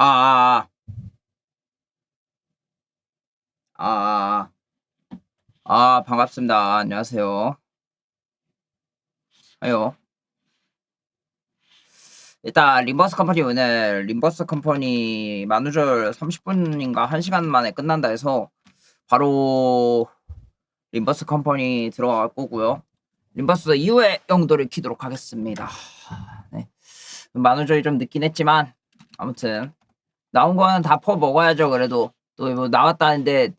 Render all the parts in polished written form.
아, 아, 반갑습니다. 안녕하세요. 아유, 일단, 림버스 컴퍼니 오늘, 림버스 컴퍼니 만우절 30분인가 1시간 만에 끝난다 해서, 바로, 림버스 컴퍼니 들어갈 거고요. 림버스 이후에 용도를 키도록 하겠습니다. 네. 만우절이 좀 늦긴 했지만, 아무튼, 나온 거는 다 퍼 먹어야죠, 그래도. 또 뭐 나왔다는데,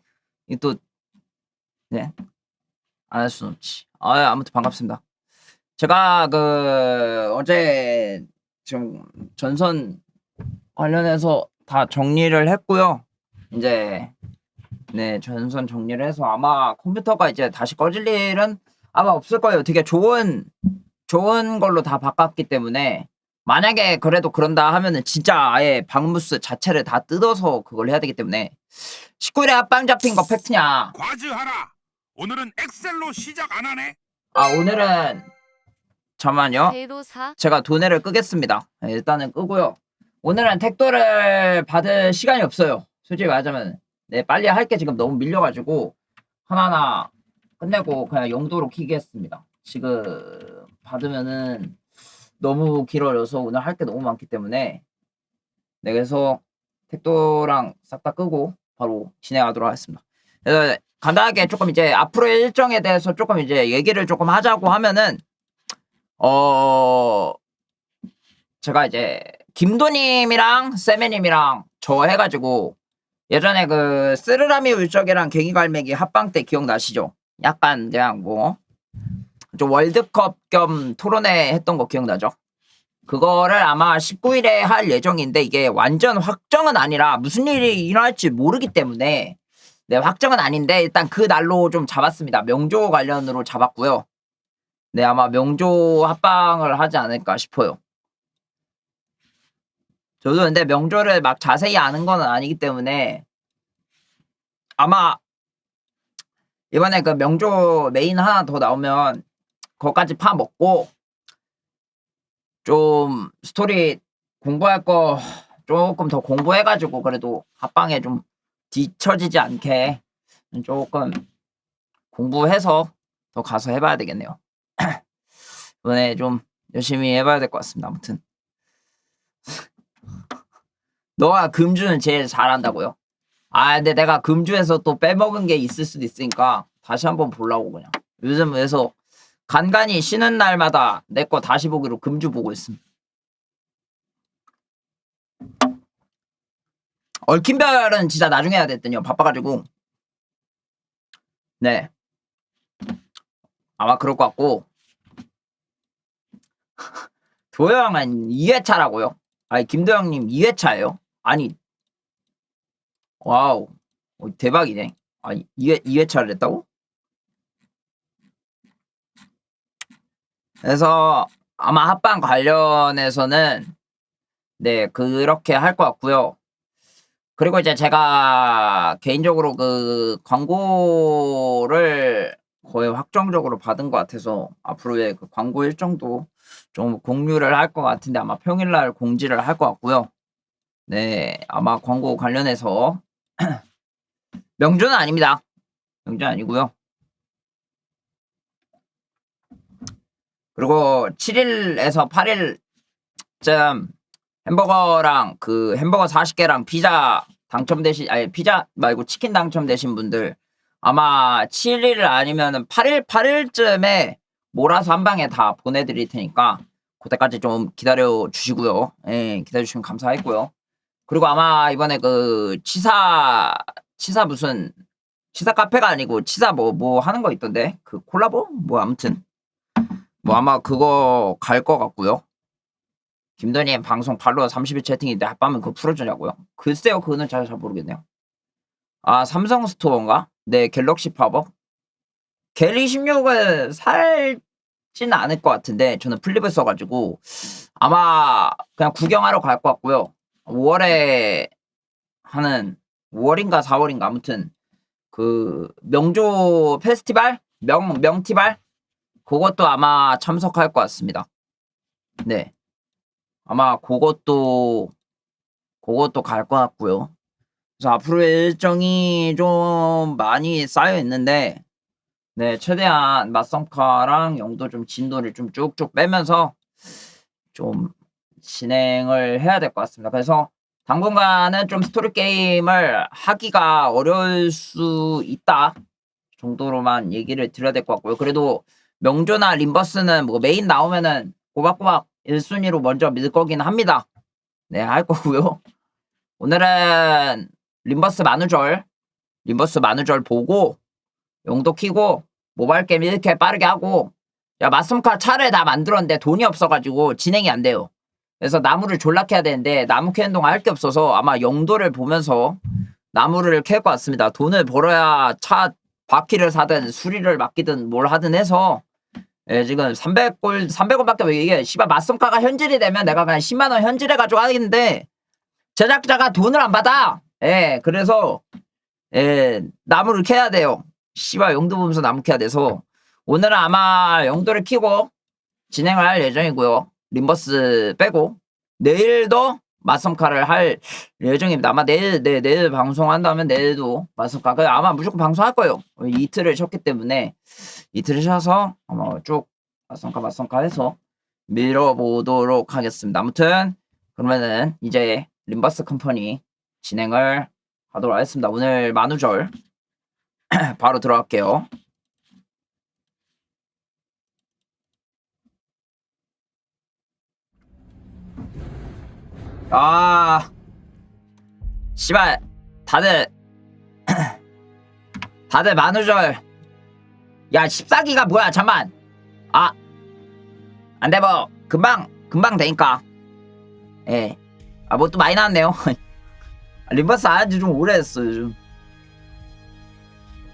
또, 네, 안 할 순 없지. 아무튼 반갑습니다. 제가 어제 지금 전선 관련해서 다 정리를 했고요. 이제 네, 전선 정리를 해서 아마 컴퓨터가 이제 다시 꺼질 일은 아마 없을 거예요. 되게 좋은 걸로 다 바꿨기 때문에 만약에 그래도 그런다 하면은 진짜 아예 방무스 자체를 다 뜯어서 그걸 해야 되기 때문에 19일에 합방 잡힌 거 팩트냐? 과즈하라. 오늘은 엑셀로 시작 안 하네. 오늘은 잠만요. 제로 사 제가 도내를 끄겠습니다. 네, 일단은 끄고요. 오늘은 택도를 받을 시간이 없어요. 솔직히 말하자면 네, 빨리 할 게 지금 너무 밀려가지고 하나하나 끝내고 그냥 용도로 키겠습니다. 지금 받으면은 너무 길어져서 오늘 할 게 너무 많기 때문에 네, 그래서 택도랑 싹 다 끄고 바로 진행하도록 하겠습니다. 그래서 간단하게 조금 이제 앞으로의 일정에 대해서 조금 이제 얘기를 조금 하자고 하면은 제가 이제 김도님이랑 세메님이랑 저 해가지고 예전에 그 쓰르라미 울적이랑 갱이갈매기 합방 때 기억나시죠? 약간 그냥 뭐 좀 월드컵 겸 토론회 했던 거 기억나죠? 그거를 아마 19일에 할 예정인데 이게 완전 확정은 아니라 무슨 일이 일어날지 모르기 때문에 네, 확정은 아닌데 일단 그 날로 좀 잡았습니다. 명조 관련으로 잡았고요. 네, 아마 명조 합방을 하지 않을까 싶어요. 저도 근데 명조를 막 자세히 아는 건 아니기 때문에 아마 이번에 그 명조 메인 하나 더 나오면 그거까지 파먹고 좀 스토리 공부할 거 조금 더 공부해가지고 그래도 합방에 좀 뒤처지지 않게 조금 공부해서 더 가서 해봐야 되겠네요. 이번에 좀 열심히 해봐야 될 것 같습니다. 아무튼 너가 금주는 제일 잘한다고요? 근데 내가 금주에서 또 빼먹은 게 있을 수도 있으니까 다시 한번 보려고 그냥. 요즘 그래서 간간히 쉬는 날마다 내 거 다시 보기로 금주 보고 있음. 얽힌별은 진짜 나중에 해야 됐더니요. 바빠가지고. 네. 아마 그럴 것 같고. 도영은 2회차라고요? 아니, 김도영님 2회차예요? 아니, 와우. 대박이네. 2회차를 했다고? 그래서 아마 합방 관련해서는 네, 그렇게 할 것 같고요. 그리고 이제 제가 개인적으로 그 광고를 거의 확정적으로 받은 것 같아서 앞으로의 그 광고 일정도 좀 공유를 할 것 같은데 아마 평일날 공지를 할 것 같고요. 네, 아마 광고 관련해서 명조는 아닙니다. 명조는 아니고요. 그리고 7일에서 8일쯤 햄버거랑 그 햄버거 40개랑 피자 당첨되신 피자 말고 치킨 당첨되신 분들 아마 7일 아니면은 8일쯤에 몰아서 한 방에 다 보내드릴 테니까 그때까지 좀 기다려 주시고요. 예, 기다려 주시면 감사하겠고요. 그리고 아마 이번에 그 치사 무슨 치사 카페가 아니고 치사 뭐 하는 거 있던데 그 콜라보 뭐 아무튼 뭐 아마 그거 갈 것 같고요. 김도님 방송 팔로워 30일 채팅인데 합하면 그거 풀어주냐고요? 글쎄요, 그거는 잘 모르겠네요. 삼성 스토어인가? 네, 갤럭시 팝업. 갤 26을 살지는 않을 것 같은데 저는 플립을 써가지고 아마 그냥 구경하러 갈 것 같고요. 5월에 하는 5월인가 4월인가 아무튼 그 명조 페스티벌 명티발 그것도 아마 참석할 것 같습니다. 네, 아마 그것도 그것도 갈 것 같고요. 그래서 앞으로 일정이 좀 많이 쌓여 있는데 네 최대한 맞성카랑 영도 좀 진도를 좀 쭉쭉 빼면서 좀 진행을 해야 될 것 같습니다. 그래서 당분간은 좀 스토리 게임을 하기가 어려울 수 있다 정도로만 얘기를 드려야 될 것 같고요. 그래도 명조나 림버스는 뭐 메인 나오면은 꼬박꼬박 1순위로 먼저 밀 거긴 합니다. 네, 할 거고요. 오늘은 림버스 만우절 보고 용도 키고 모바일 게임 이렇게 빠르게 하고 야 마스մ카 차를 다 만들었는데 돈이 없어가지고 진행이 안 돼요. 그래서 나무를 졸라 캐야 되는데 나무 캐는 동안 할 게 없어서 아마 영도를 보면서 나무를 캘 것 같습니다. 돈을 벌어야 차 바퀴를 사든 수리를 맡기든 뭘 하든 해서 예, 지금 300원밖에 이게 씨발 마스մ카가 현질이 되면 내가 그냥 10만원 현질해가지고 하겠는데 제작자가 돈을 안 받아. 예, 그래서 예, 나무를 캐야 돼요. 씨발 영도 보면서 나무 캐야 돼서 오늘은 아마 영도를 키고 진행을 할 예정이고요. 림버스 빼고 내일도 마성카를 할 예정입니다. 아마 내일 방송한다면 내일도 마성카 아마 무조건 방송할 거예요. 이틀을 쉬었기 때문에 이틀을 쉬어서 아마 쭉 마성카 해서 밀어보도록 하겠습니다. 아무튼 그러면은 이제 림버스 컴퍼니 진행을 하도록 하겠습니다. 오늘 만우절 바로 들어갈게요. 아, 씨발, 다들 만우절. 야, 14기가 뭐야, 잠만. 아, 안 돼, 뭐, 금방 되니까. 예. 아, 뭐 또 많이 나왔네요. 림버스 안 한지 좀 오래 했어, 요즘.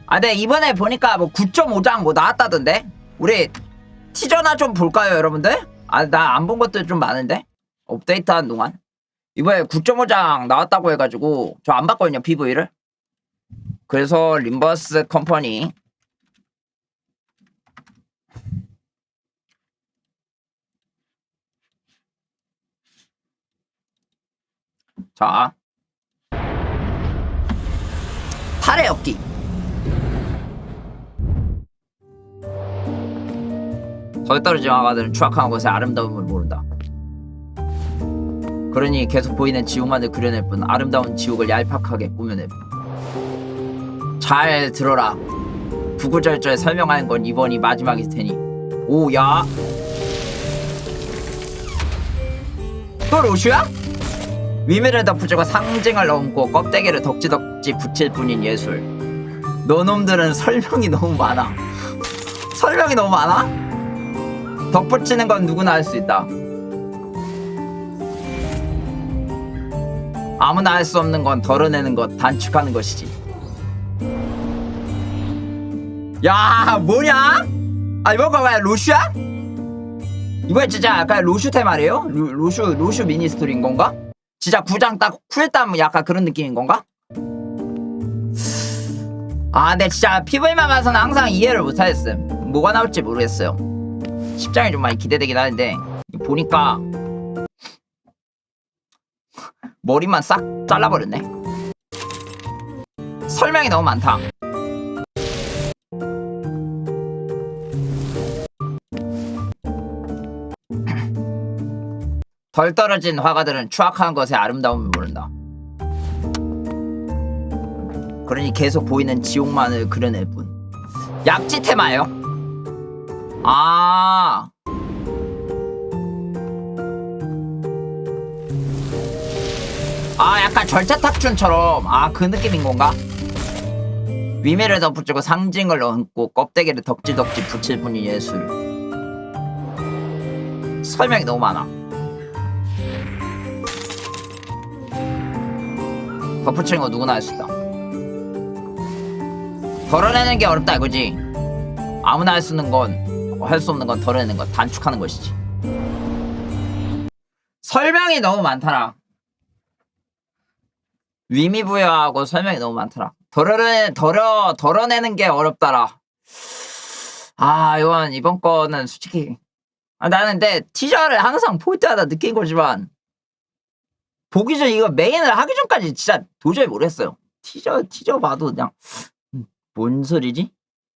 아, 근데 이번에 보니까 뭐 9.5장 뭐 나왔다던데? 우리 티저나 좀 볼까요, 여러분들? 아, 나 안 본 것들 좀 많은데? 업데이트 한 동안. 이번에 9.5장 나왔다고 해가지고 저 안 봤거든요, PV를. 그래서 림버스 컴퍼니 자 팔의 엮기 덜 떨어진 화가들은 추악한 것의 아름다움을 모른다. 그러니 계속 보이는 지옥만을 그려낼 뿐 아름다운 지옥을 얄팍하게 꾸며낼 뿐. 잘 들어라. 구구절절 설명하는 건 이번이 마지막일 테니. 오야 또 로슈야? 위미를 덮어주고 상징을 넘고 껍데기를 덕지덕지 붙일 뿐인 예술. 너놈들은 설명이 너무 많아. 설명이 너무 많아? 덧붙이는 건 누구나 할 수 있다. 아무나 할 수 없는 건 덜어내는 것, 단축하는 것이지. 야, 뭐냐? 아, 이번 거 그냥 로슈야? 이번에 진짜 약간 로슈 테마래요? 로슈 미니 스토리인 건가? 진짜 9장 딱 쿨담 약간 그런 느낌인 건가? 아, 근데 진짜 PV만 봐서는 항상 이해를 못하겠음. 뭐가 나올지 모르겠어요. 10장이 좀 많이 기대되긴 하는데 보니까 머리만 싹 잘라버렸네. 설명이 너무 많다. 덜 떨어진 화가들은 추악한 것의 아름다움을 모른다. 그러니 계속 보이는 지옥만을 그려낼 뿐. 약지 테마예요? 아, 약간 절차탁춘처럼 그 느낌인 건가? 위미를 덧붙이고 상징을 얹고 껍데기를 덕지덕지 붙일 뿐인 예술. 설명이 너무 많아. 덧붙이는 거 누구나 할 수 있다. 덜어내는 게 어렵다 이거지. 아무나 할 수 있는 건, 할 수 없는 건 덜어내는 것, 단축하는 것이지. 설명이 너무 많더라. 위미부여하고 설명이 너무 많더라. 덜어내는 게 어렵더라. 이번 거는 솔직히 나는 근데 티저를 항상 볼 때마다 느낀 거지만 보기 전 이거 메인을 하기 전까지 진짜 도저히 모르겠어요. 티저 봐도 그냥 뭔 소리지?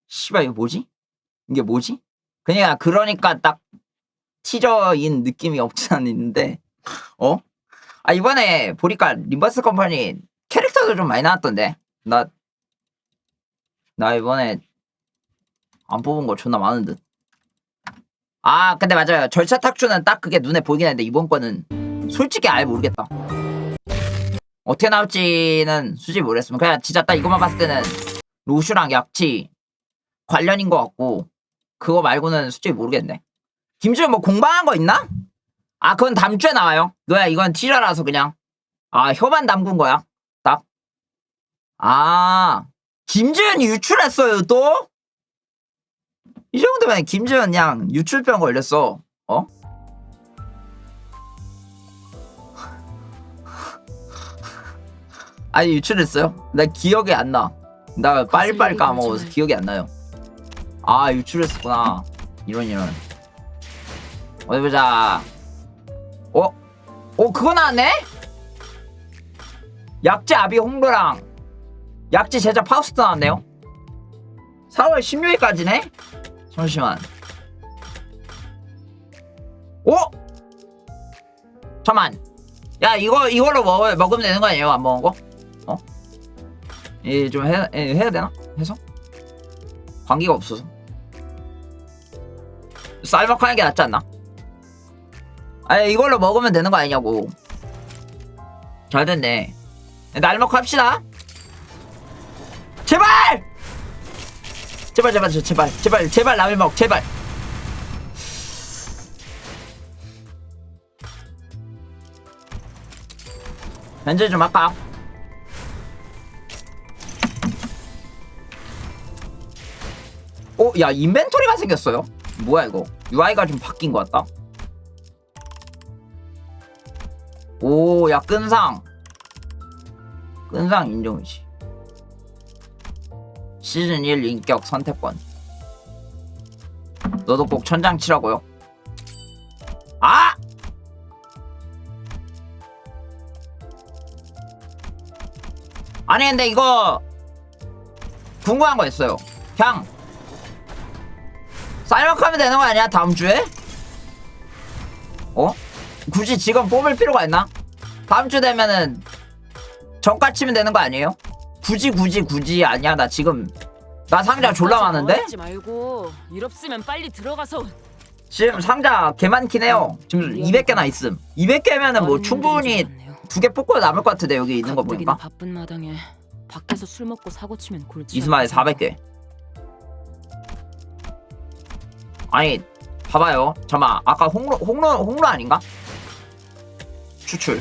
씨발 이거 뭐지? 이게 뭐지? 그러니까 딱 티저인 느낌이 없지 않아 있는데 이번에 보니까 리버스 컴퍼니 캐릭터도 좀 많이 나왔던데 나 이번에 안 뽑은 거 존나 많은 듯. 근데 맞아요. 절차 탁주는 딱 그게 눈에 보이긴 했는데 이번 거는 솔직히 아예 모르겠다. 어떻게 나올지는 솔직히 모르겠으면 그냥 진짜 딱 이것만 봤을 때는 로슈랑 약치 관련인 것 같고 그거 말고는 솔직히 모르겠네. 김주현 뭐 공방한 거 있나? 그건 다음 주에 나와요. 너야 이건 티저라서 그냥 혀만 담근 거야. 딱. 김주현이 유출했어요 또? 이 정도면 김주현 그냥 유출병 걸렸어. 아니 유출했어요? 나 기억이 안 나. 나 빨리빨리 까먹어서 기억이 안 나요. 유출했었구나. 이런. 어디 보자. 그거 나왔네? 약지 아비 홍보랑 약지 제작 파우스트 나왔네요. 4월 16일까지네? 잠시만. 잠만. 야 이걸로 먹으면 되는 거 아니에요? 안 먹은 거? 좀 해야 되나? 해서? 관계가 없어서. 쌀먹하는 게 낫지 않나? 이걸로 먹으면 되는 거 아니냐고. 잘 됐네. 날먹 합시다. 제발! 제발 날먹 제발. 현재 좀 할까? 야 인벤토리가 생겼어요? 뭐야 이거? UI가 좀 바뀐 것 같다. 야 끈상 인정이지. 시즌 1 인격 선택권. 너도 꼭 천장 치라고요. 아니 근데 이거 궁금한 거 있어요. 그냥 쌀먹하면 되는 거 아니야? 다음 주에? 굳이 지금 뽑을 필요가 있나? 다음 주 되면은 정가 치면 되는 거 아니에요? 굳이 아니야. 나 지금 나 상자 졸라 많은데? 말고 일 없으면 빨리 들어가서. 지금 상자 개 많긴 해요. 지금 200개나 있음. 200개면은 뭐 충분히 2개 뽑고 남을 것 같은데 여기 있는 거 보니까. 바쁜 마당에 밖에서 술 먹고 사고 치면 골치. 이스마에 400개. 아니 봐봐요. 잠깐만 아까 홍로 아닌가? 추출.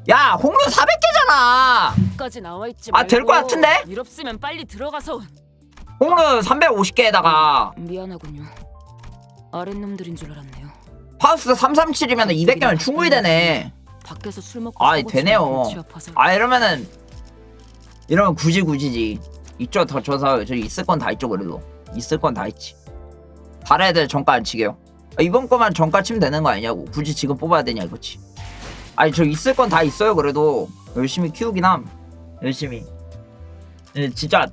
야 홍로 400개잖아. 까지 나와 있지. 될 것 같은데? 일 없으면 빨리 들어가서. 홍로 350개에다가 미안하군요. 아랫놈들인 줄 알았네요. 파우스 337이면 200개면 충분히 되네. 밖에서 술 먹고 사고 되네요. 치면 골치 아파서. 이러면 굳이지. 이쪽 더 줘서 저기 있을 건 다 있죠. 그래도 있을 건 다 있지. 다른 애들 정가 안 치게요. 이번 거만 정가 치면 되는 거 아니냐고. 굳이 지금 뽑아야 되냐 이거지. 저 있을 건 다 있어요. 그래도 열심히 키우긴 함. 열심히. 진짜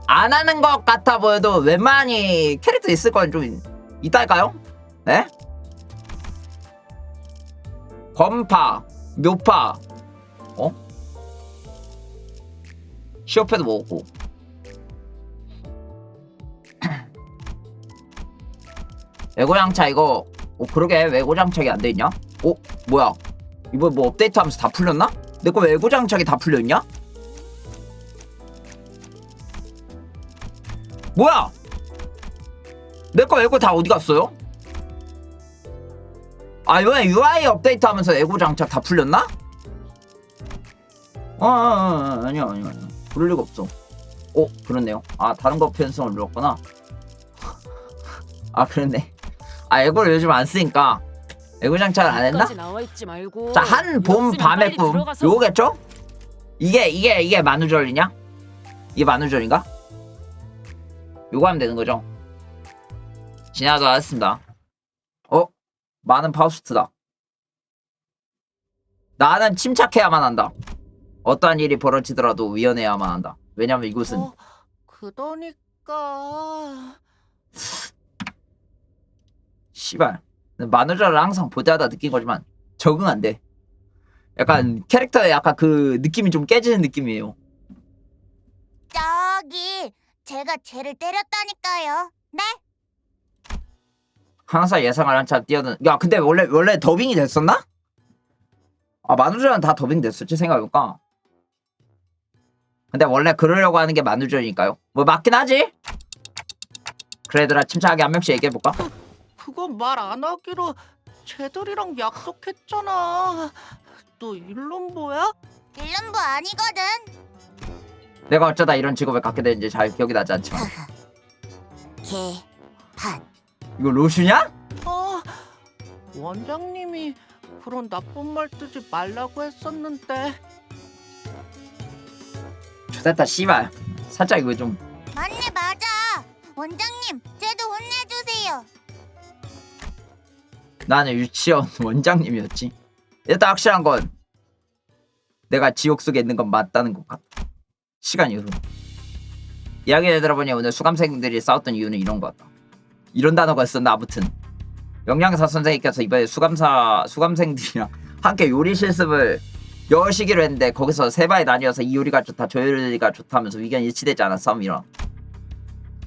안 하는 것 같아 보여도 웬만히 캐릭터 있을 건 좀 있달까요? 네? 검파, 묘파, 시오패도 먹었고. 외고장차 이거 그러게 외고장착이 안 돼있냐? 뭐야 이거 뭐 업데이트하면서 다 풀렸나? 내 거 외고장착이 다 풀렸냐? 뭐야 내 거 외고 다 어디 갔어요? 이번에 UI 업데이트하면서 외고장착 다 풀렸나? 아니야 그럴 리가 없어. 그렇네요. 다른 거 편성을 눌렀구나. 그렇네. 애고를 요즘 안 쓰니까 애고 장착을 안 했나? 자, 한 봄 밤의 꿈 요거겠죠? 이게 만우절이냐? 이게 만우절인가? 요거 하면 되는 거죠? 지나도 하겠습니다. 많은 파우스트다. 나는 침착해야만 한다. 어떠한 일이 벌어지더라도 위헌해야만 한다. 왜냐면 이곳은 그러니까 씨발 만우절을 항상 보대하다 느낀 거지만 적응 안 돼. 약간 캐릭터에 약간 그 느낌이 좀 깨지는 느낌이에요. 저기 제가 쟤를 때렸다니까요. 네? 항상 예상을 한참 뛰어든. 야 근데 원래 더빙이 됐었나? 아 만우절은 다 더빙 됐었지 생각해볼까. 근데 원래 그러려고 하는 게 만우절이니까요. 뭐 맞긴 하지. 그래 얘들아 침착하게 한 명씩 얘기해볼까? 그거 말 안 하기로 쟤들이랑 약속했잖아. 너 일론보야? 일론보 아니거든. 내가 어쩌다 이런 직업을 갖게 된지 잘 기억이 나지 않지만 개판. 이거 로슈냐? 원장님이 그런 나쁜 말 뜨지 말라고 했었는데. 좋됐다 씨발. 살짝 이거 좀 맞네 맞아. 원장님 쟤도 혼내주세요. 나는 유치원 원장님이었지. 일단 확실한 건 내가 지옥 속에 있는 건 맞다는 것 같다. 시간 이후 이야기를 들어보니 오늘 수감생들이 싸웠던 이유는 이런 것 같다. 이런 단어가 있었나. 아무튼 영양사 선생님께서 이번에 수감생들이랑 함께 요리 실습을 여시기로 했는데 거기서 세 발에 나뉘어서 이 요리가 좋다 저 요리가 좋다면서 의견이 일치되지 않아 싸움이 일어나.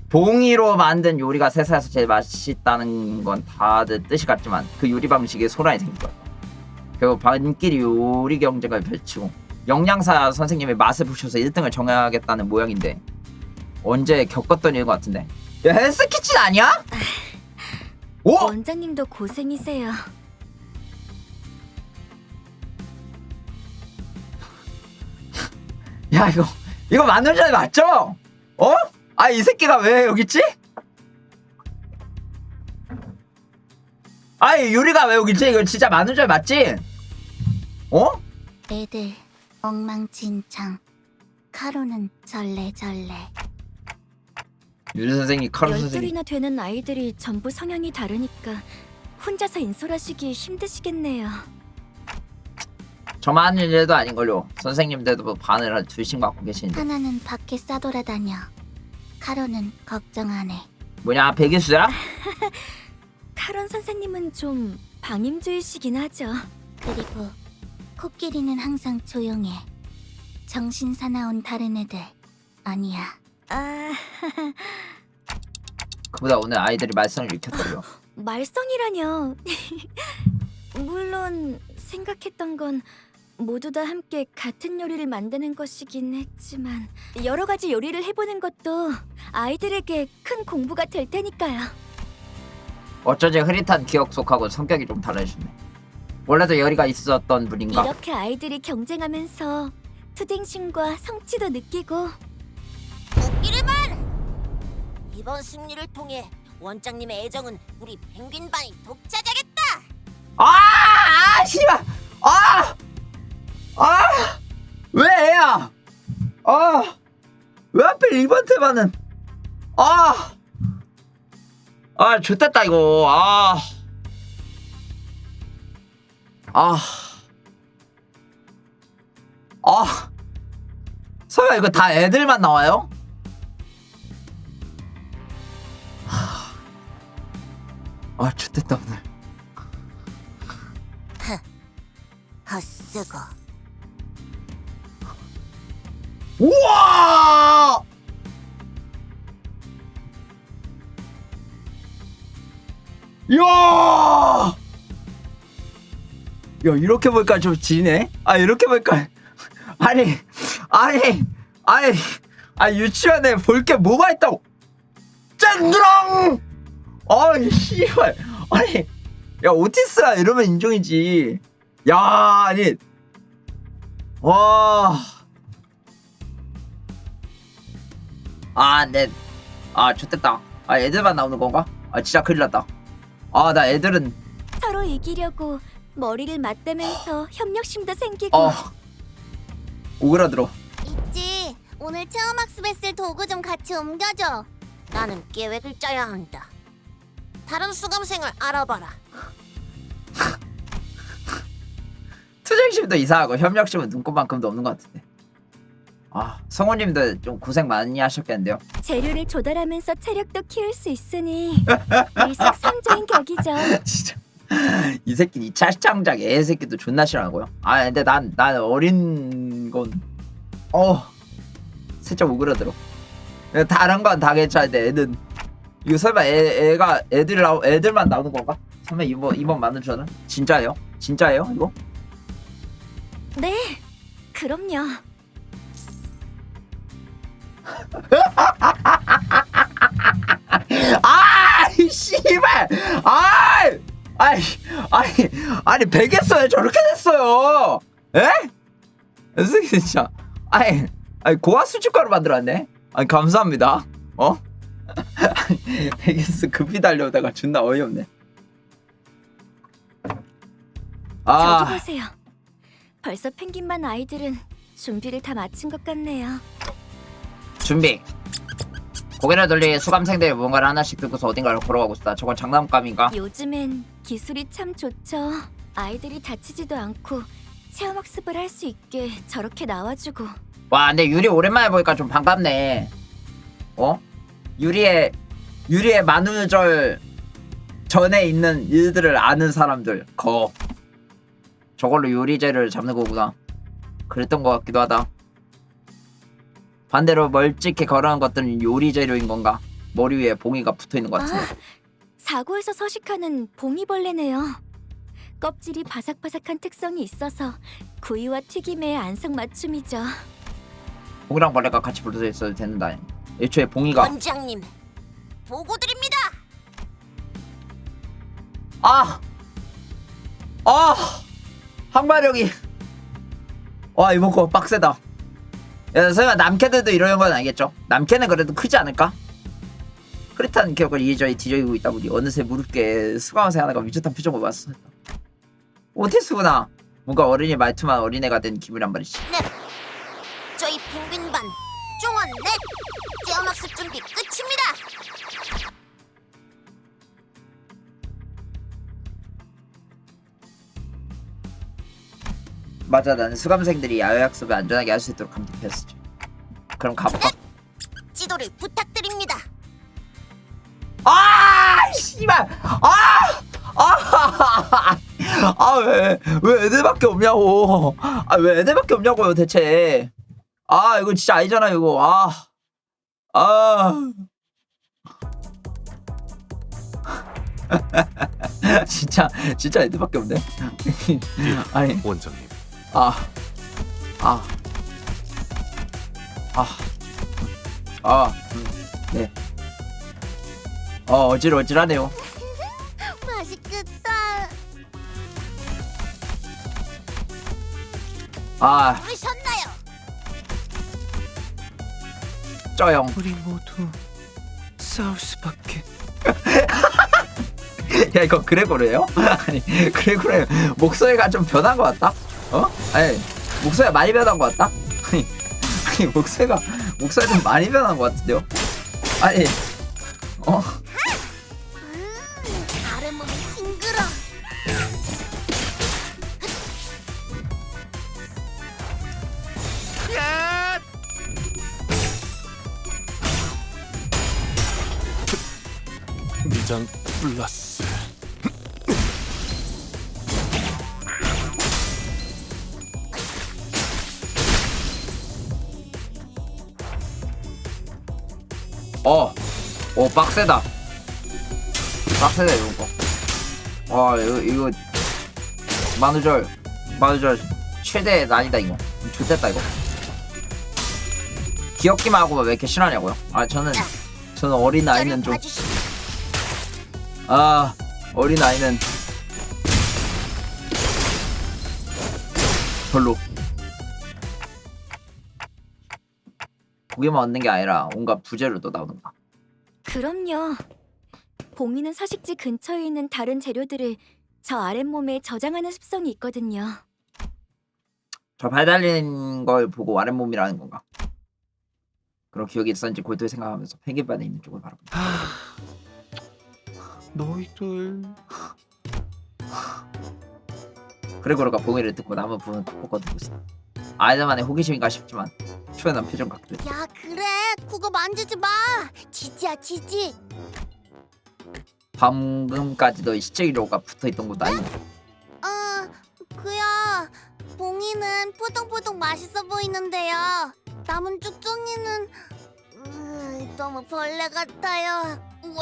봉이로 만든 요리가 세상에서 제일 맛있다는 건 다들 뜻이 같지만 그 요리 방식에 소란이 생긴 거야. 결국 반끼리 요리 경쟁을 펼치고 영양사 선생님의 맛을 보셔서 1등을 정해야겠다는 모양인데 언제 겪었던 일인 것 같은데. 야 헬스키친 아니야? 오! 원장님도 고생이세요. 야 이거 만우절 맞죠? 어? 아 이 새끼가 왜 여기 있지? 아이 요리가 왜 여기 있지? 이거 진짜 만우절 맞지? 어? 애들 엉망진창. 카로는 절레절레. 유리 선생님 카루 선생님 12이나 되는 아이들이 전부 성향이 다르니까 혼자서 인솔하시기 힘드시겠네요. 저만 하는 일도 아닌걸요. 선생님들도 반을 둘씩 맡고 계시는데 하나는 밖에 싸돌아다녀. 카로는 걱정 안 해. 뭐냐 백일수야? 카론 선생님은 좀 방임주의시긴 하죠. 그리고 코끼리는 항상 조용해. 정신 사나운 다른 애들 아니야. 아, 그보다 오늘 아이들이 말썽을 일으켰더래요. 말썽이라뇨. 물론 생각했던 건 모두 다 함께 같은 요리를 만드는 것이긴 했지만 여러 가지 요리를 해보는 것도 아이들에게 큰 공부가 될 테니까요. 어쩌지 흐릿한 기억 속하고 성격이 좀 다르시네. 원래도 열의가 있었던 분인가? 이렇게 아이들이 경쟁하면서 투쟁심과 성취도 느끼고 웃기르만! 이번 승리를 통해 원장님의 애정은 우리 펭귄반이 독차지하겠다! 씨발! 왜 애야? 왜 하필 이번 테마는? 좋됐다 이거. 설마 이거 다 애들만 나와요? 좋됐다 오늘. 헛쓰고. 우와! 야! 야 이렇게 보니까 좀 지네. 이렇게 보니까 아니 유치원에 볼 게 뭐가 있다고? 짠드랑! 씨발. 야 오티스야 이러면 인정이지. 야 아니 와. 네. 좋됐다. 애들만 나오는 건가? 진짜 큰일 났다. 나 애들은 서로 이기려고 머리를 맞대면서 협력심도 생기고 오그라들어. 있지. 오늘 체험학습했을 도구 좀 같이 옮겨줘. 나는 계획을 짜야 한다. 다른 수감생을 알아봐라. 투쟁 투쟁심도 이상하고 협력심은 눈꽃만큼도 없는 것 같은데. 아, 성우님도 좀 고생 많이 하셨겠는데요. 재료를 조달하면서 체력도 키울 수 있으니 일석삼조인 격이죠. 진짜 이 새끼 이 찰창작 애 새끼도 존나 싫어하고요. 아 근데 난 어린 건 살짝 오그라들어. 다른 건 다 괜찮은데 애는 이거 설마 애들만 나오는 건가? 설마 이번 만우절은 진짜예요? 진짜예요 이거? 네, 그럼요. 아이 씨발 아니 베겠어요 저렇게 됐어요. 에? 선생님 진짜 아니 고압 수치가루 만들었네. 아니 감사합니다. 베겠어 급히 달려오다가 존나 어이없네. 저기 보세요. 벌써 펭귄반 아이들은 준비를 다 마친 것 같네요. 준비. 고개를 돌리 수감생들이 뭔가를 하나씩 들고서 어딘가를 걸어가고 있다. 저건 장난감인가? 요즘엔 기술이 참 좋죠. 아이들이 다치지도 않고 체험학습을 할 수 있게 저렇게 나와주고. 와 근데 유리 오랜만에 보니까 좀 반갑네. 유리의 만우절 전에 있는 일들을 아는 사람들 저걸로 요리제를 잡는 거구나. 그랬던 것 같기도 하다. 반대로 멀찍히 걸어간 것들은 요리 재료인 건가? 머리 위에 봉이가 붙어있는 것 같은데. 사고에서 서식하는 봉이벌레네요. 껍질이 바삭바삭한 특성이 있어서 구이와 튀김의 안성맞춤이죠. 봉이랑 벌레가 같이 붙어 있어도 된다. 애초에 봉이가 원장님, 보고 드립니다. 항마력이 이번 거 빡세다. 야, 설마 남캐들도 이러는 건 아니겠죠? 남캐는 그래도 크지 않을까? 흐릿한 기억을 이리저리 뒤적이고 있다 보니 어느새 무릎께 수강생 하나가 위젓한 표정을 봤어. 오티스구나. 뭔가 어린이 말투만 어린애가 된 기분이란 말이지. 네, 저희 펭귄반 종원 넷 체험학습 준비 끝입니다. 맞아, 나는 수감생들이 야외학습을 안전하게 할 수 있도록 감독했었지. 그럼 가볼까? 지도를 부탁드립니다. 씨발! 왜 애들밖에 없냐고. 왜 애들밖에 없냐고요, 대체. 이거 진짜 아니잖아, 이거. 진짜 애들밖에 없네. 아니, 원장님. 네. 어질어질하네요. 맛있겠다. 부르셨나요? 쩌영. 우리 모두 싸울 수밖에. 야, 이거 그레고르예요? 아니, 그레고르 목소리가 좀 변한 것 같다? 아니, 목소리가 많이 변한 것 같다? 아니, 목소리가 좀 많이 변한 것 같은데요? 아니, 다른 몸이 싱그러. 미장 플러스. 빡세다. 빡세다, 이거. 이거 만우절 최대 난이다, 이거. 좋됐다, 이거. 귀엽기만 하고 왜 이렇게 싫어하냐고요? 저는 어린 아이는 좀 어린 아이는 별로. 고기만 얻는 게 아니라 온갖 부재료도 나오는가. 그럼요. 봉이는 서식지 근처에 있는 다른 재료들을 저 아랫몸에 저장하는 습성이 있거든요. 저 발 달린 걸 보고 아랫몸이라는 건가? 그런 기억이 있었는지 골똘히 생각하면서 펭귄반에 있는 쪽을 바라본다. 너희들 그레고르가 봉이를 듣고 남은 부분은 꼭 듣고 있어. 아이들만의 호기심인가 싶지만 초연한 표정 같기도 해. 야 그래 그거 만지지 마. 지지야 지지. 방금까지도 시체기로가 붙어있던 것도 아니고. 그야 봉이는 포동포동 맛있어 보이는데요. 남은 쭉쭉이는 너무 벌레 같아요. 왜?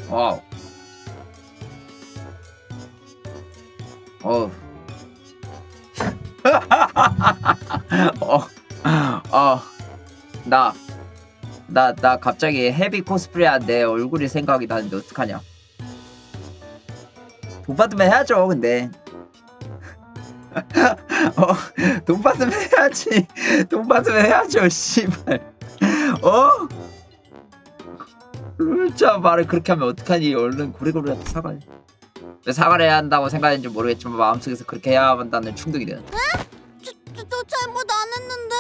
와우. 어우. 나 갑자기 헤비 코스프레한 내 얼굴이 생각이 나는데 어떡하냐. 돈 받으면 해야죠, 근데. 돈 받으면 해야지. 돈 받으면 해야죠, 씨발. 진짜 말을 그렇게 하면 어떡하니. 얼른 고리고리한테 사과해. 왜 사과를 해야 한다고 생각했는지 모르겠지만 마음속에서 그렇게 해야 한다는 충동이 되는. 저 잘못 안 했는데?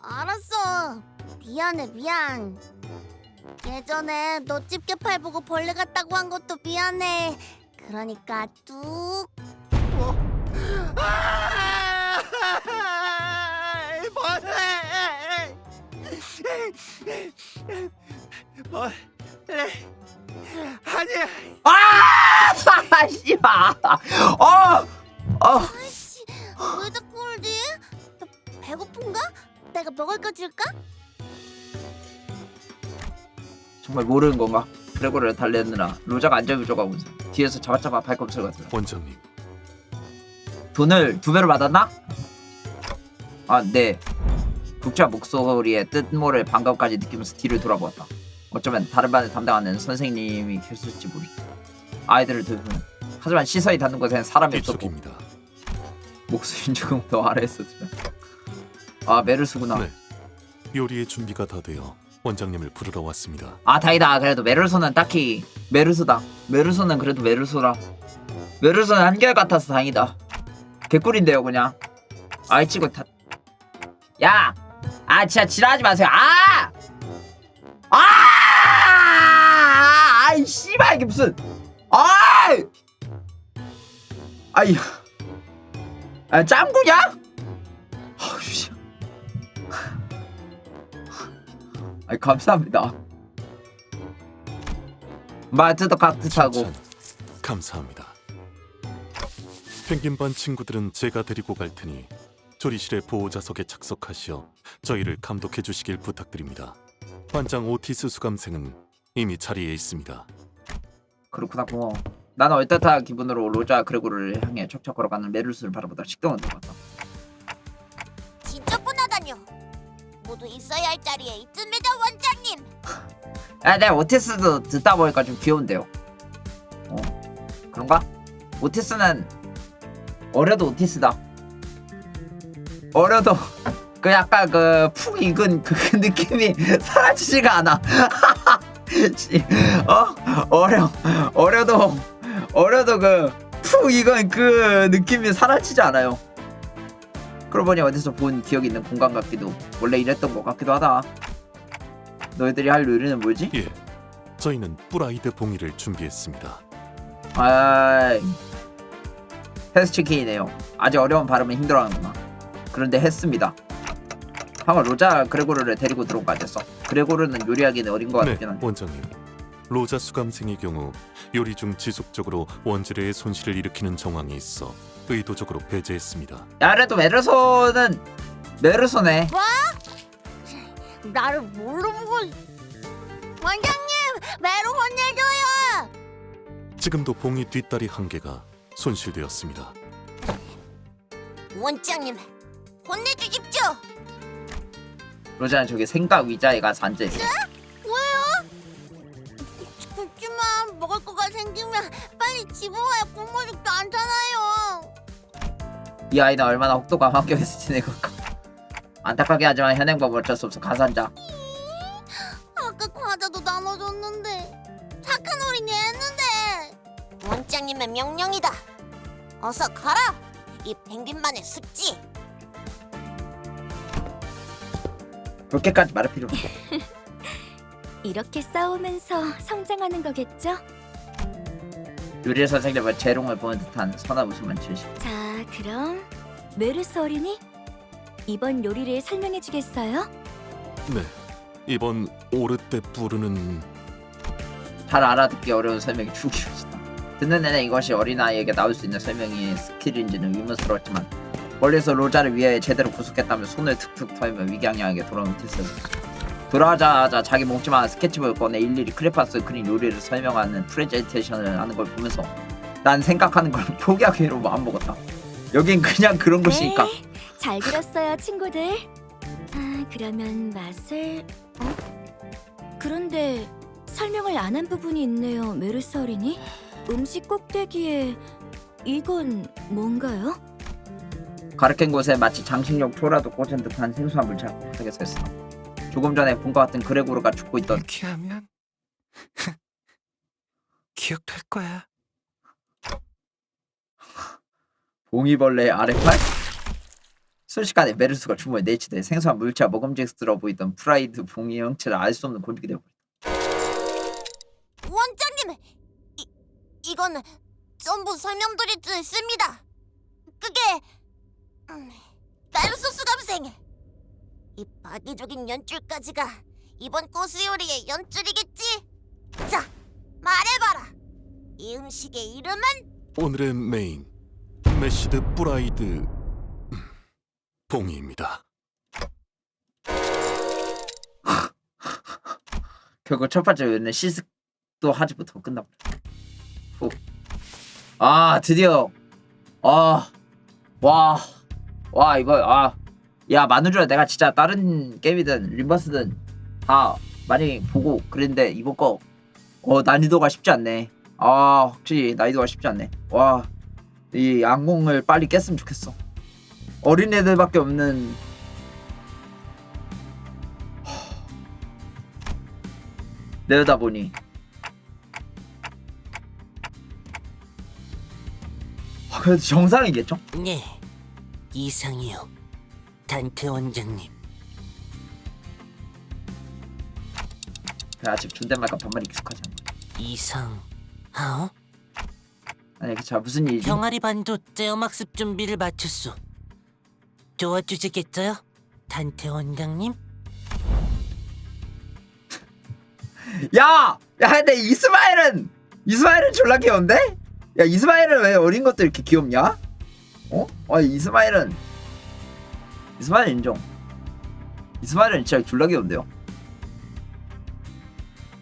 알았어. 미안해 미안. 예전에 너 집게팔 보고 벌레 같다고 한 것도 미안해. 그러니까 뚝. 아니야. 씨발. 아이씨 왜 자꾸 그러지? 너 배고픈가? 내가 먹을 거 줄까? 정말 모르는 건가? 그레고를 달래느라 로자가 안절부절하면서 뒤에서 잡아잡아 발꿈치를 갔어요. 원장님, 돈을 2배로 받았나? 아, 네. 국자 목소리의 뜻모를 방금까지 느끼면서 뒤를 돌아보았다. 어쩌면 다른 반을 담당하는 선생님이 계실지 모르. 아이들을 돌보는. 하지만 시선이 닿는 곳에는 사람이 없었고 이쪽입니다. 목소리는 조금 더 아래에서 들려. 아, 메르스구나. 네, 요리의 준비가 다 되어 원장님을 부르러 왔습니다. 아, 다행이다. 그래도 메르소는 딱히 메르소다. 메르소는 그래도 메르소라. 메르소는 한결같아서 다행이다. 개꿀인데요, 그냥. 아이 치고 다. 야, 진짜 지랄하지 마세요. 아이 씨발 이게 무슨? 짱구냐? 씨. 감사합니다. 말투도 깍듯하고. 칭찬 감사합니다. 펭귄반 친구들은 제가 데리고 갈 테니 조리실의 보호자석에 착석하시어 저희를 감독해 주시길 부탁드립니다. 반장 오티스 수감생은 이미 자리에 있습니다. 그렇구나, 고마워. 나는 얼뜻한 기분으로 로자 그레고를 향해 척척 걸어가는 메르스를 바라보다 식당으로 들어갔다. 진짜 뻔하다뇨. 모두 있어야 할 자리에 있습니다 원장님. 내가 오티스도 듣다 보니까 좀 귀여운데요. 그런가? 오티스는 어려도 오티스다. 어려도 그 약간 그 푹 익은 그 느낌이 사라지지가 않아. 어려도 그 푹 익은 그 느낌이 사라지지 않아요. 그러고 보니 어디서 본 기억이 있는 공간 같기도. 원래 이랬던 것 같기도 하다. 너희들이 할 요리는 뭐지? 예, 저희는 프라이드 봉이를 준비했습니다. 패스치킨이네요. 아주 어려운 발음은 힘들어하는구나. 그런데 했습니다. 방금 로자 그레고르를 데리고 들어온 거 아니었어? 그레고르는 요리하기는 어린 것 네, 같긴 한데. 원장님. 로자 수감생의 경우 요리 중 지속적으로 원주례의 손실을 일으키는 정황이 있어 의도적으로 배제했습니다. 야, 그래도 메르소는 메르소네. 나를 뭘로 보고? 원장님 메로 혼내줘요. 지금도 봉이 뒷다리 한 개가 손실되었습니다. 원장님 혼내주십시오. 로자는 저기 생각 의자에 가서 앉아있어. 그렇지만 먹을 거가 생기면 빨리 집어와야 굶어죽도 않잖아요. 이 아이는 얼마나 혹독한 환경에서 지내고 있고 안타깝게 하지만 현행법 어쩔 수 없어 가산자. 아까 과자도 나눠줬는데 착한 어린이 했는데. 원장님의 명령이다. 어서 가라. 이 펭귄만의 습지. 그렇게까지 말할 필요 없어. 이렇게 싸우면서 성장하는 거겠죠? 요리 선생님은 재롱을 보는 듯한 선한 웃음만 지으시. 자, 그럼 메르스 어린이 이번 요리를 설명해 주겠어요? 네, 이번 오르떼 뿌르는 잘 알아듣기 어려운 설명이 죽이셨다. 듣는 내내 이것이 어린아이에게 나올 수 있는 설명이 스킬인지는 의문스러웠지만 멀리서 로자를 위해 제대로 구속했다며 손을 툭툭 털며 위경양에게 돌아온 티스. 돌아오자마자 자기 몽침한 스케치북을 꺼내 일일이 크레파스 그린 요리를 설명하는 프레젠테이션을 하는 걸 보면서 난 생각하는 걸 포기하기로 마음먹었다. 여긴 그냥 그런 곳이니까. 네, 잘 들었어요, 친구들. 아, 그러면 맛을... 그런데 설명을 안 한 부분이 있네요, 메르스 어린이. 음식 꼭대기에 이건 뭔가요? 가르친 곳에 마치 장식용 초라도 꽂은 듯한 생소한 물체가 바닥에 서 있어. 조금 전에 본 것 같은 그레고르가 죽고 있던 이렇게 하면 기억될 거야. 봉이벌레의 아랫팔? 순식간에 메르스가 주머니에 내치돼 생소한 물체와 먹음직스러워 보이던 프라이드 봉이의 형체를 알 수 없는 곤비가 되어버렸다. 원장님, 이건 전부 설명드릴 수 있습니다. 그게 메르스 수감생. 이 파괴적인 연출까지가 이번 코스 요리의 연출이겠지? 자, 말해봐라. 이 음식의 이름은? 오늘의 메인 메시드 프라이드 봉이입니다. 결국 첫 번째 요리는 시식도 하지 못하고 끝나버렸다. 아 드디어 와 이거 야 마누주야 내가 진짜 다른 게임이든 림버스든 다 많이 보고 그랬는데 이번 거 난이도가 쉽지 않네. 확실히 난이도가 쉽지 않네. 와 이 악몽을 빨리 깼으면 좋겠어. 어린애들밖에 없는 내려다보니 그래도 정상이겠죠? 네, 이상이요. 단테 원장님. 아직 존댓말과 반말이 익숙하지 않아. 이상... 아니 자 무슨 일이지? 병아리 반도 떼어막습 준비를 마쳤소. 도와주시겠어요? 단테 원장님? 야 근데 이스마일은 졸라 귀여운데? 야 이스마일은 왜 어린 것도 이렇게 귀엽냐? 이스마일은 인정. 이스마일은 진짜 졸라 귀여운데요.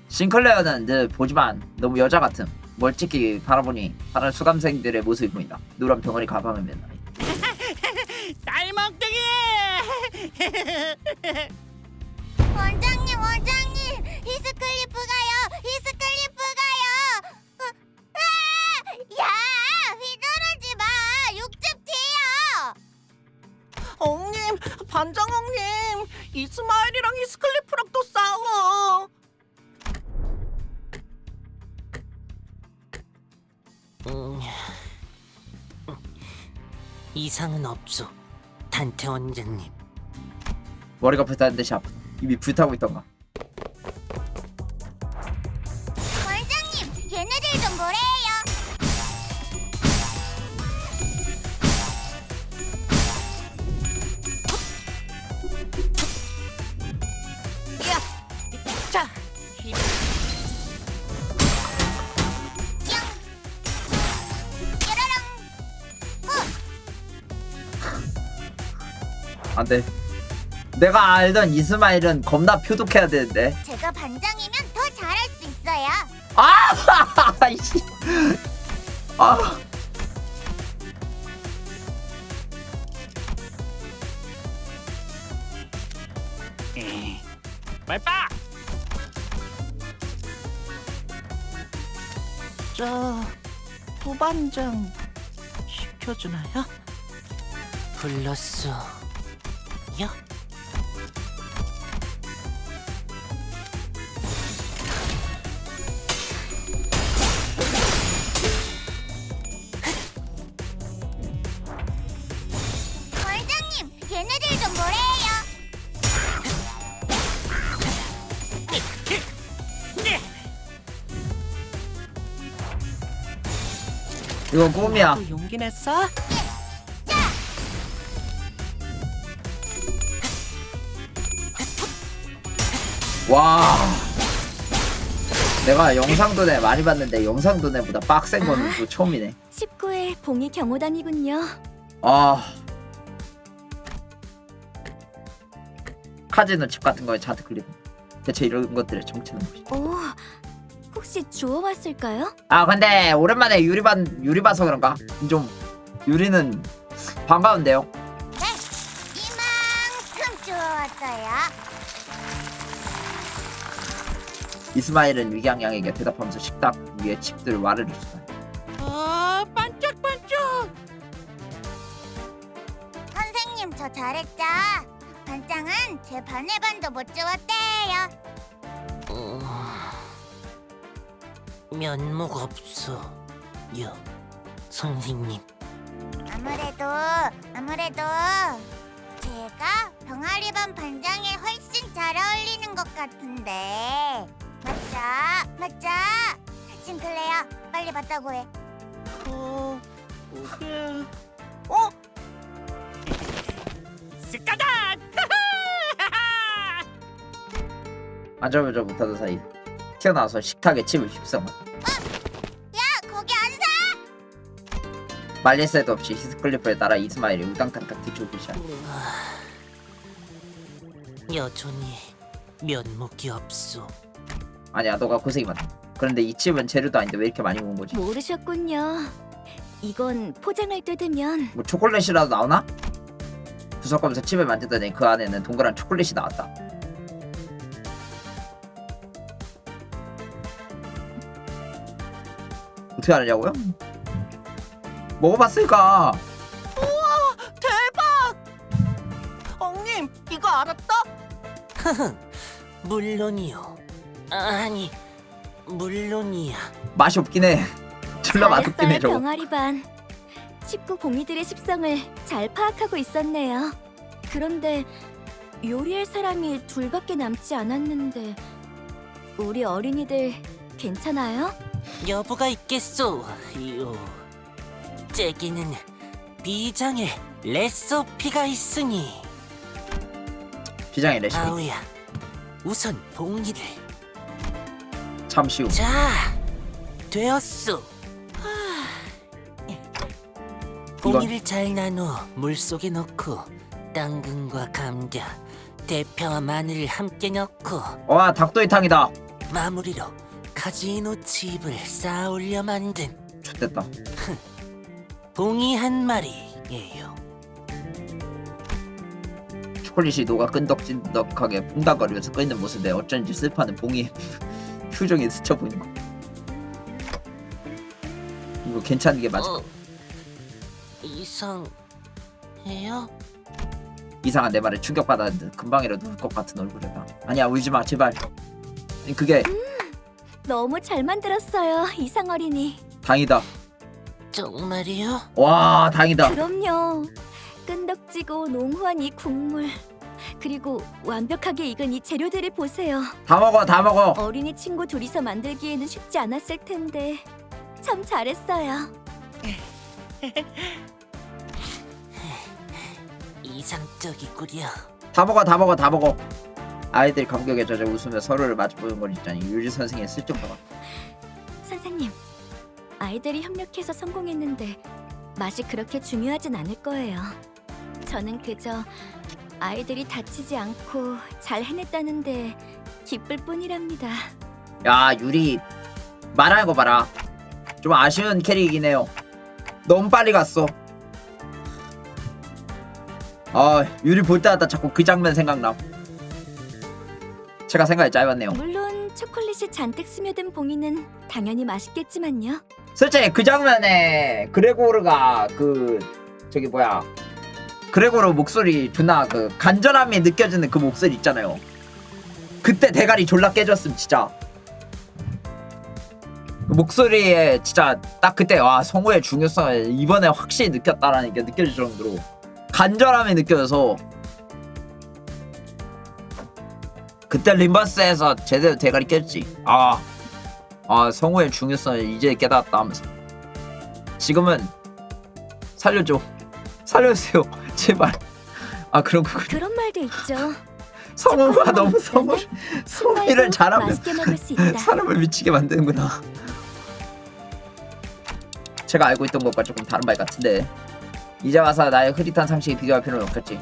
싱클레어는 늘 보지만 너무 여자 같음. 멀찍이 바라보니 다른 수감생들의 모습이 보인다. 노란 병아리 가방을 맨 아이. 딸먹둥이! 원장님, 히스클리프 가요. 야, 휘두르지 마. 육즙 튀어. 엉님, 반장 엉님, 이스마일이랑 히스클리프랑 또 싸워. 이상은 없소. 단테 원장님. 머리가 불타는 듯이 아프다. 이미 불타고 있던가. 원장님, 얘네들 좀 뭐래요? 자, 안돼. 내가 알던 이스마일은 겁나 표독해야 되는데. 제가 반장이면 더 잘할 수 있어요. 이씨. 말빠! 저 부반장 시켜주나요? 불렀어. 요? 원장님, 얘네들 좀 뭐래요? 이건 꿈이야. 또 용기 냈어? 와. 내가 영상도내 많이 봤는데 영상도내보다 빡센 거는 또 처음이네. 19회 봉이 경호단이군요. 아. 카지노 집 같은 거에 차트 클립. 대체 이런 것들의 정체는 뭐지? 오, 혹시 주워 왔을까요? 아 근데 오랜만에 유리 봐서 그런가? 좀 유리는 반가운데요. 네, 이만큼 좋았어요. 이스마일은 위경양에게 대답하면서 식탁 위에 칩들 와르르 쏟아. 반짝반짝. 선생님, 저 잘했죠? 반장은 제 반의 반도 못 주었대요. 면목 없어. 요, 선생님. 아무래도 제가 병아리 반 반장에 훨씬 잘 어울리는 것 같은데. 맞죠? 싱클레어, 빨리 봤다고 해. 그게 스카다. 앉아보자 못하던 사이 튀어나와서 식탁에 칩을 휩싸고 야, 거기 안 사! 말릴 새도 없이 히스클리프에 따라 이스마일이 우당탕탕 뒤쫓기 시작. 여전히 면목이 없어. 아니야, 너가 고생이 많다. 그런데 이 칩은 재료도 아닌데 왜 이렇게 많이 모은 거지? 모르셨군요. 이건 포장을 뜯으면 뭐 초콜릿이라도 나오나? 부석검에서 칩을 만지더니 그 안에는 동그란 초콜릿이 나왔다. 어떻게 하느냐고요? 먹어봤으니까. 대박! 엉님, 이거 알았다? 물론이요. 아니, 물론이야. 맛이 없긴 해. 졸라 맛없긴 해 저거. 병아리 반. 19 봉이들의 습성을 잘 파악하고 있었네요. 그런데 요리할 사람이 둘밖에 남지 않았는데 우리 어린이들 괜찮아요? 여부가 있겠소. 요, 째기는 비장의 레시피가 있으니. 비장의 레시피 아우야, 우선 봉이를. 참 쉬움. 자, 되었소. 봉이를 잘 나눠 물속에 넣고 당근과 감자, 대파와 마늘을 함께 넣고 와, 닭도리탕이다. 마무리로 카지노 칩을 쌓아 올려 만든 좋됐다. 봉이 한 마리예요. 초콜릿이 녹아 끈덕찐덕하게 퐁당거리면서 끓는 모습에 어쩐지 슬퍼하는 봉이의 표정이 스쳐 보이는 거. 이거 괜찮은 게 맞아. 이상해요? 이상한 내 말에 충격받았는데 금방이라도 울 것 같은 얼굴이다. 아니야, 울지마 제발. 그게 너무 잘 만들었어요, 이상 어린이. 당이다. 정말이요? 와, 당이다. 그럼요. 끈덕지고 농후한 이 국물, 그리고 완벽하게 익은 이 재료들을 보세요. 다 먹어, 다 먹어. 어린이 친구 둘이서 만들기에는 쉽지 않았을 텐데 참 잘했어요. 이상적이구려. 다 먹어, 다 먹어, 다 먹어. 아이들 감격에 젖어 웃으며 서로를 마주보는 걸 있자니 유리 선생의 슬쩍 봐봐. 선생님, 아이들이 협력해서 성공했는데 맛이 그렇게 중요하진 않을 거예요. 저는 그저 아이들이 다치지 않고 잘 해냈다는데 기쁠 뿐이랍니다. 야, 유리 말하는 거 봐라. 좀 아쉬운 캐릭이긴 해요. 너무 빨리 갔어. 아, 유리 볼 때마다 자꾸 그 장면 생각나. 제가 생각이 짧았네요. 물론 초콜릿이 잔뜩 스며든 봉이는 당연히 맛있겠지만요. 솔직히 그 장면에 그레고르가 그 저기 뭐야 그레고르 목소리 존나 그 간절함이 느껴지는 그 목소리 있잖아요. 그때 대가리 졸라 깨졌음 진짜. 그 목소리에 진짜 딱 그때 와 성우의 중요성을 이번에 확실히 느꼈다라는 게 느껴질 정도로 간절함이 느껴져서 그때 림버스에서 제대로 대가리 깼지. 아 성우의 중요성을 이제 깨닫다 하면서 지금은 살려줘 살려주세요 제발. 그런 말도 있죠. 성우가 너무 성우를 잘하면 맛있게 먹을 수 있다. 사람을 미치게 만드는구나. 제가 알고 있던 것과 조금 다른 말 같은데 이제 와서 나의 흐릿한 상식에 비교할 필요는 없겠지.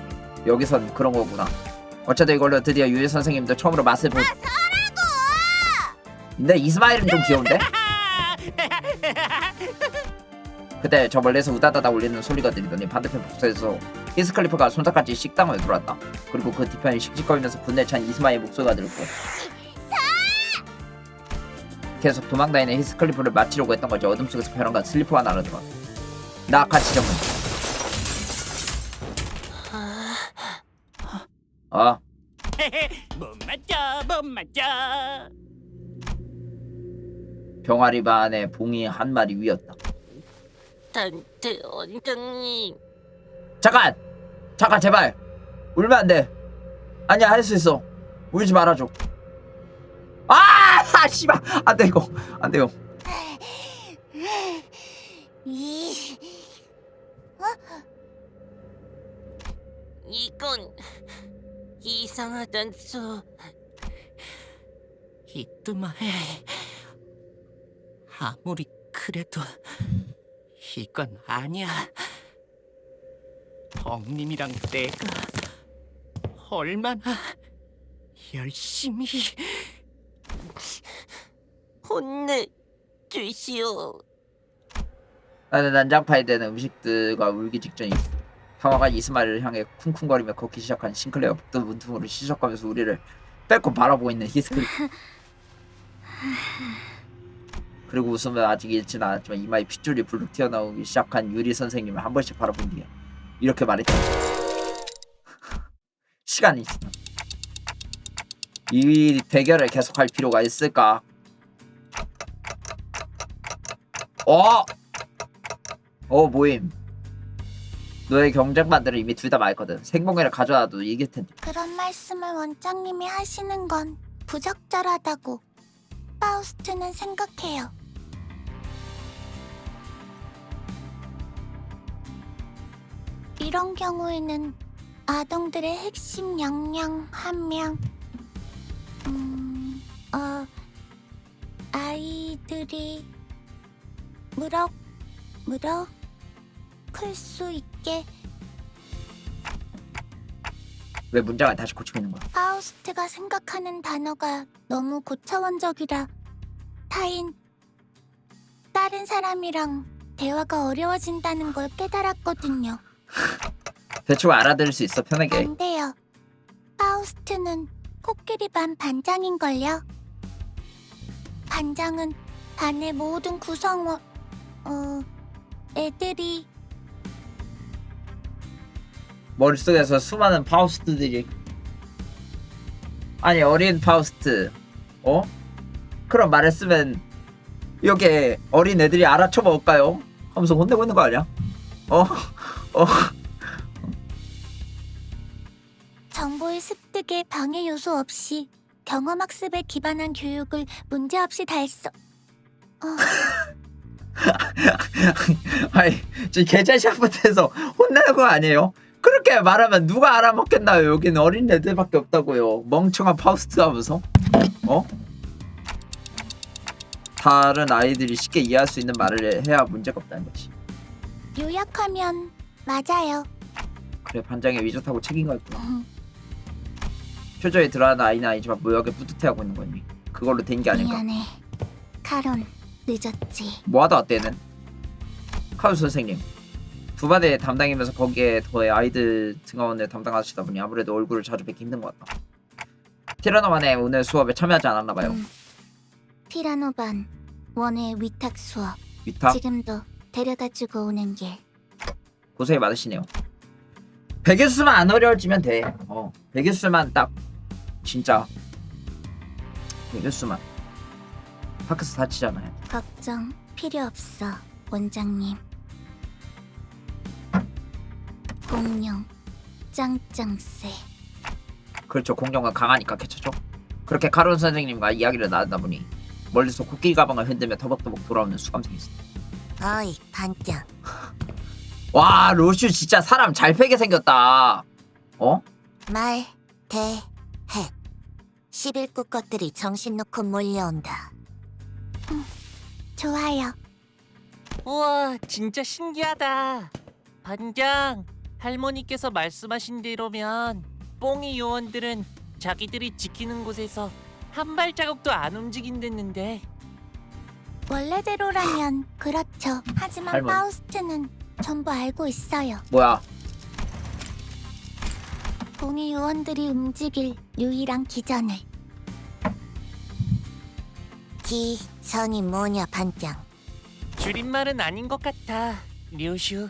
여기선 그런 거구나. 어쨌든 이걸로 드디어 유일 선생님도 처음으로 맛을 보. 근데 이스마일은 좀 귀여운데? 그때 저 멀리서 우다다다 울리는 소리가 들리더니 반대편 복도에서 히스클리프가 손잡같이 식당을 들어왔다. 그리고 그 뒤편에 씩씩거리면서 분에 찬 이스마일 목소리가 들렸고 계속 도망다니는 히스클리프를 맞추려고 했던 거지. 어둠 속에서 벼랑간 슬리퍼가 날아들어. 나 같이 정문. 못 맞죠. 병아리 반에 봉이 한 마리 위였다. 단테 원장님. 잠깐 제발 울면 안 돼. 아니야 할 수 있어. 울지 말아줘. 씨발 안 돼 이거 안 돼요. 이건 이상하단소. 이뚜마에 아무리 그래도 이건 아니야. 엉님이랑 내가 얼마나 열심히 혼내주시오. 나는 난장파에 대는 음식들과 울기 직전이 상화가 이스마일을 향해 쿵쿵거리며 걷기 시작한 싱클레어 복도 문틈으로 시적거면서 우리를 빼고 바라보고 있는 히스클리프. 그리고 웃으면 아직 잃진 않았지만 이마에 핏줄이 불룩 튀어나오기 시작한 유리 선생님을 한 번씩 바라본 뒤에 이렇게 말했다. 시간이 있어. 이 대결을 계속할 필요가 있을까? 모임. 너의 경쟁반들은 이미 둘 다 말거든. 생봉회를 가져와도 이길 텐데. 그런 말씀을 원장님이 하시는 건 부적절하다고 파우스트는 생각해요. 이런 경우에는 아동들의 핵심 역량 한 명, 아이들이 무럭 클 수 있게. 왜 문장을 다시 고치고 있는 거야? 파우스트가 생각하는 단어가 너무 고차원적이라 다른 사람이랑 대화가 어려워진다는 걸 깨달았거든요. 대충 알아들을 수 있어 편하게. 안 돼요. 파우스트는 코끼리 반 반장인걸요. 반장은 반의 모든 구성원, 애들이 머릿속에서 수많은 파우스트들이 아니 어린 파우스트 그런 말 했으면 이렇게 어린 애들이 알아쳐먹을까요? 하면서 혼내고 있는 거 아니야? 정보의 습득에 방해 요소 없이 경험학습에 기반한 교육을 문제없이 달성. 아니 지금 계좌시합부터해서 혼내는 거 아니에요? 그렇게 말하면 누가 알아먹겠나요? 여기는 어린 애들밖에 없다고요. 멍청한 파우스트 하면서 다른 아이들이 쉽게 이해할 수 있는 말을 해야 문제가 없다는 거지. 요약하면 맞아요. 그래 반장의 위조하고 책임가 있구나. 표정에 드러나는 아이는 아니지만 모욕에 뿌듯해하고 있는 거니 그걸로 된 게 아닐까. 미안해. 카론, 늦었지. 뭐하다 왔대는? 카우 선생님 두 반의 담당이면서 거기에 더해 아이들 등하원을 담당하시다 보니 아무래도 얼굴을 자주 뵙기 힘든 것 같다. 티라노만에 오늘 수업에 참여하지 않았나봐요. 티라노반 원의 위탁 수업. 위탁 지금도 데려다주고 오는 길. 고생이 많으시네요. 베개수만 안 어려워지면 돼. 베개수만 딱 진짜 베개수만. 밖에서 다치잖아요. 걱정 필요 없어, 원장님. 공룡 짱짱쎄. 그렇죠. 공룡은 강하니까 개쳤죠. 그렇게 카론 선생님과 이야기를 나누다 보니 멀리서 코끼리 가방을 흔들며 터벅터벅 돌아오는 수감생이 있어. 어이 반장. 와 로슈 진짜 사람 잘 패게 생겼다. 말, 대, 헷. 11구 것들이 정신 놓고 몰려온다. 좋아요. 우와, 진짜 신기하다. 반장, 할머니께서 말씀하신 대로면 뽕이 요원들은 자기들이 지키는 곳에서 한 발자국도 안 움직인댔는데. 원래대로라면 그렇죠. 하지만 할머니. 파우스트는 전부 알고 있어요. 뭐야? 봉이 요원들이 움직일 유일한 기전을. 기전이 뭐냐 반장. 줄임말은 아닌 것 같아, 류슈.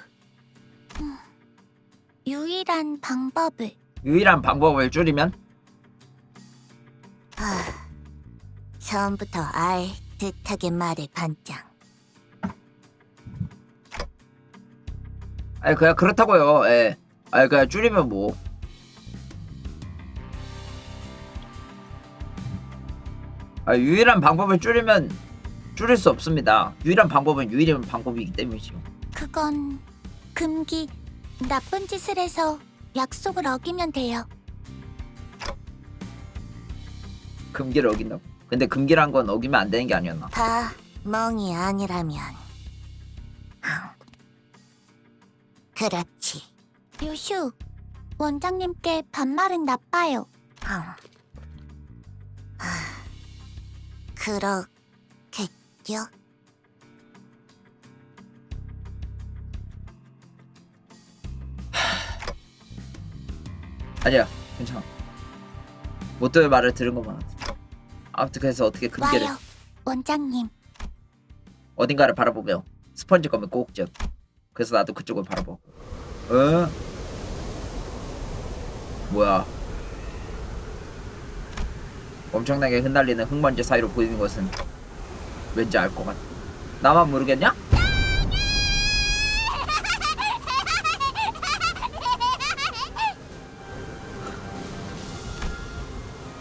유일한 방법을. 유일한 방법을 줄이면? 처음부터 알 듯하게 말해 반장. 아니 그냥 그렇다고요. 예. 아니 그냥 줄이면 뭐. 유일한 방법을 줄이면 줄일 수 없습니다. 유일한 방법은 유일한 방법이기 때문이죠. 그건 금기. 나쁜 짓을 해서 약속을 어기면 돼요. 금기를 어긴다고? 근데 금기란 건 어기면 안 되는 게 아니었나? 다 멍이 아니라면. 그렇지. 유슈, 원장님께 반말은 나빠요. 그렇겠죠? 아니야 괜찮아. 못들 말을 들은 것만 같아. 아무튼 그래서 어떻게 금기를 와요, 원장님. 어딘가를 바라보며 스펀지 검을 꼭 쥐었. 그래서 나도 그쪽을 바라보고. 뭐야? 엄청나게 흩날리는 흙먼지 사이로 보이는 것은 왠지 알 것 같아. 나만 모르겠냐?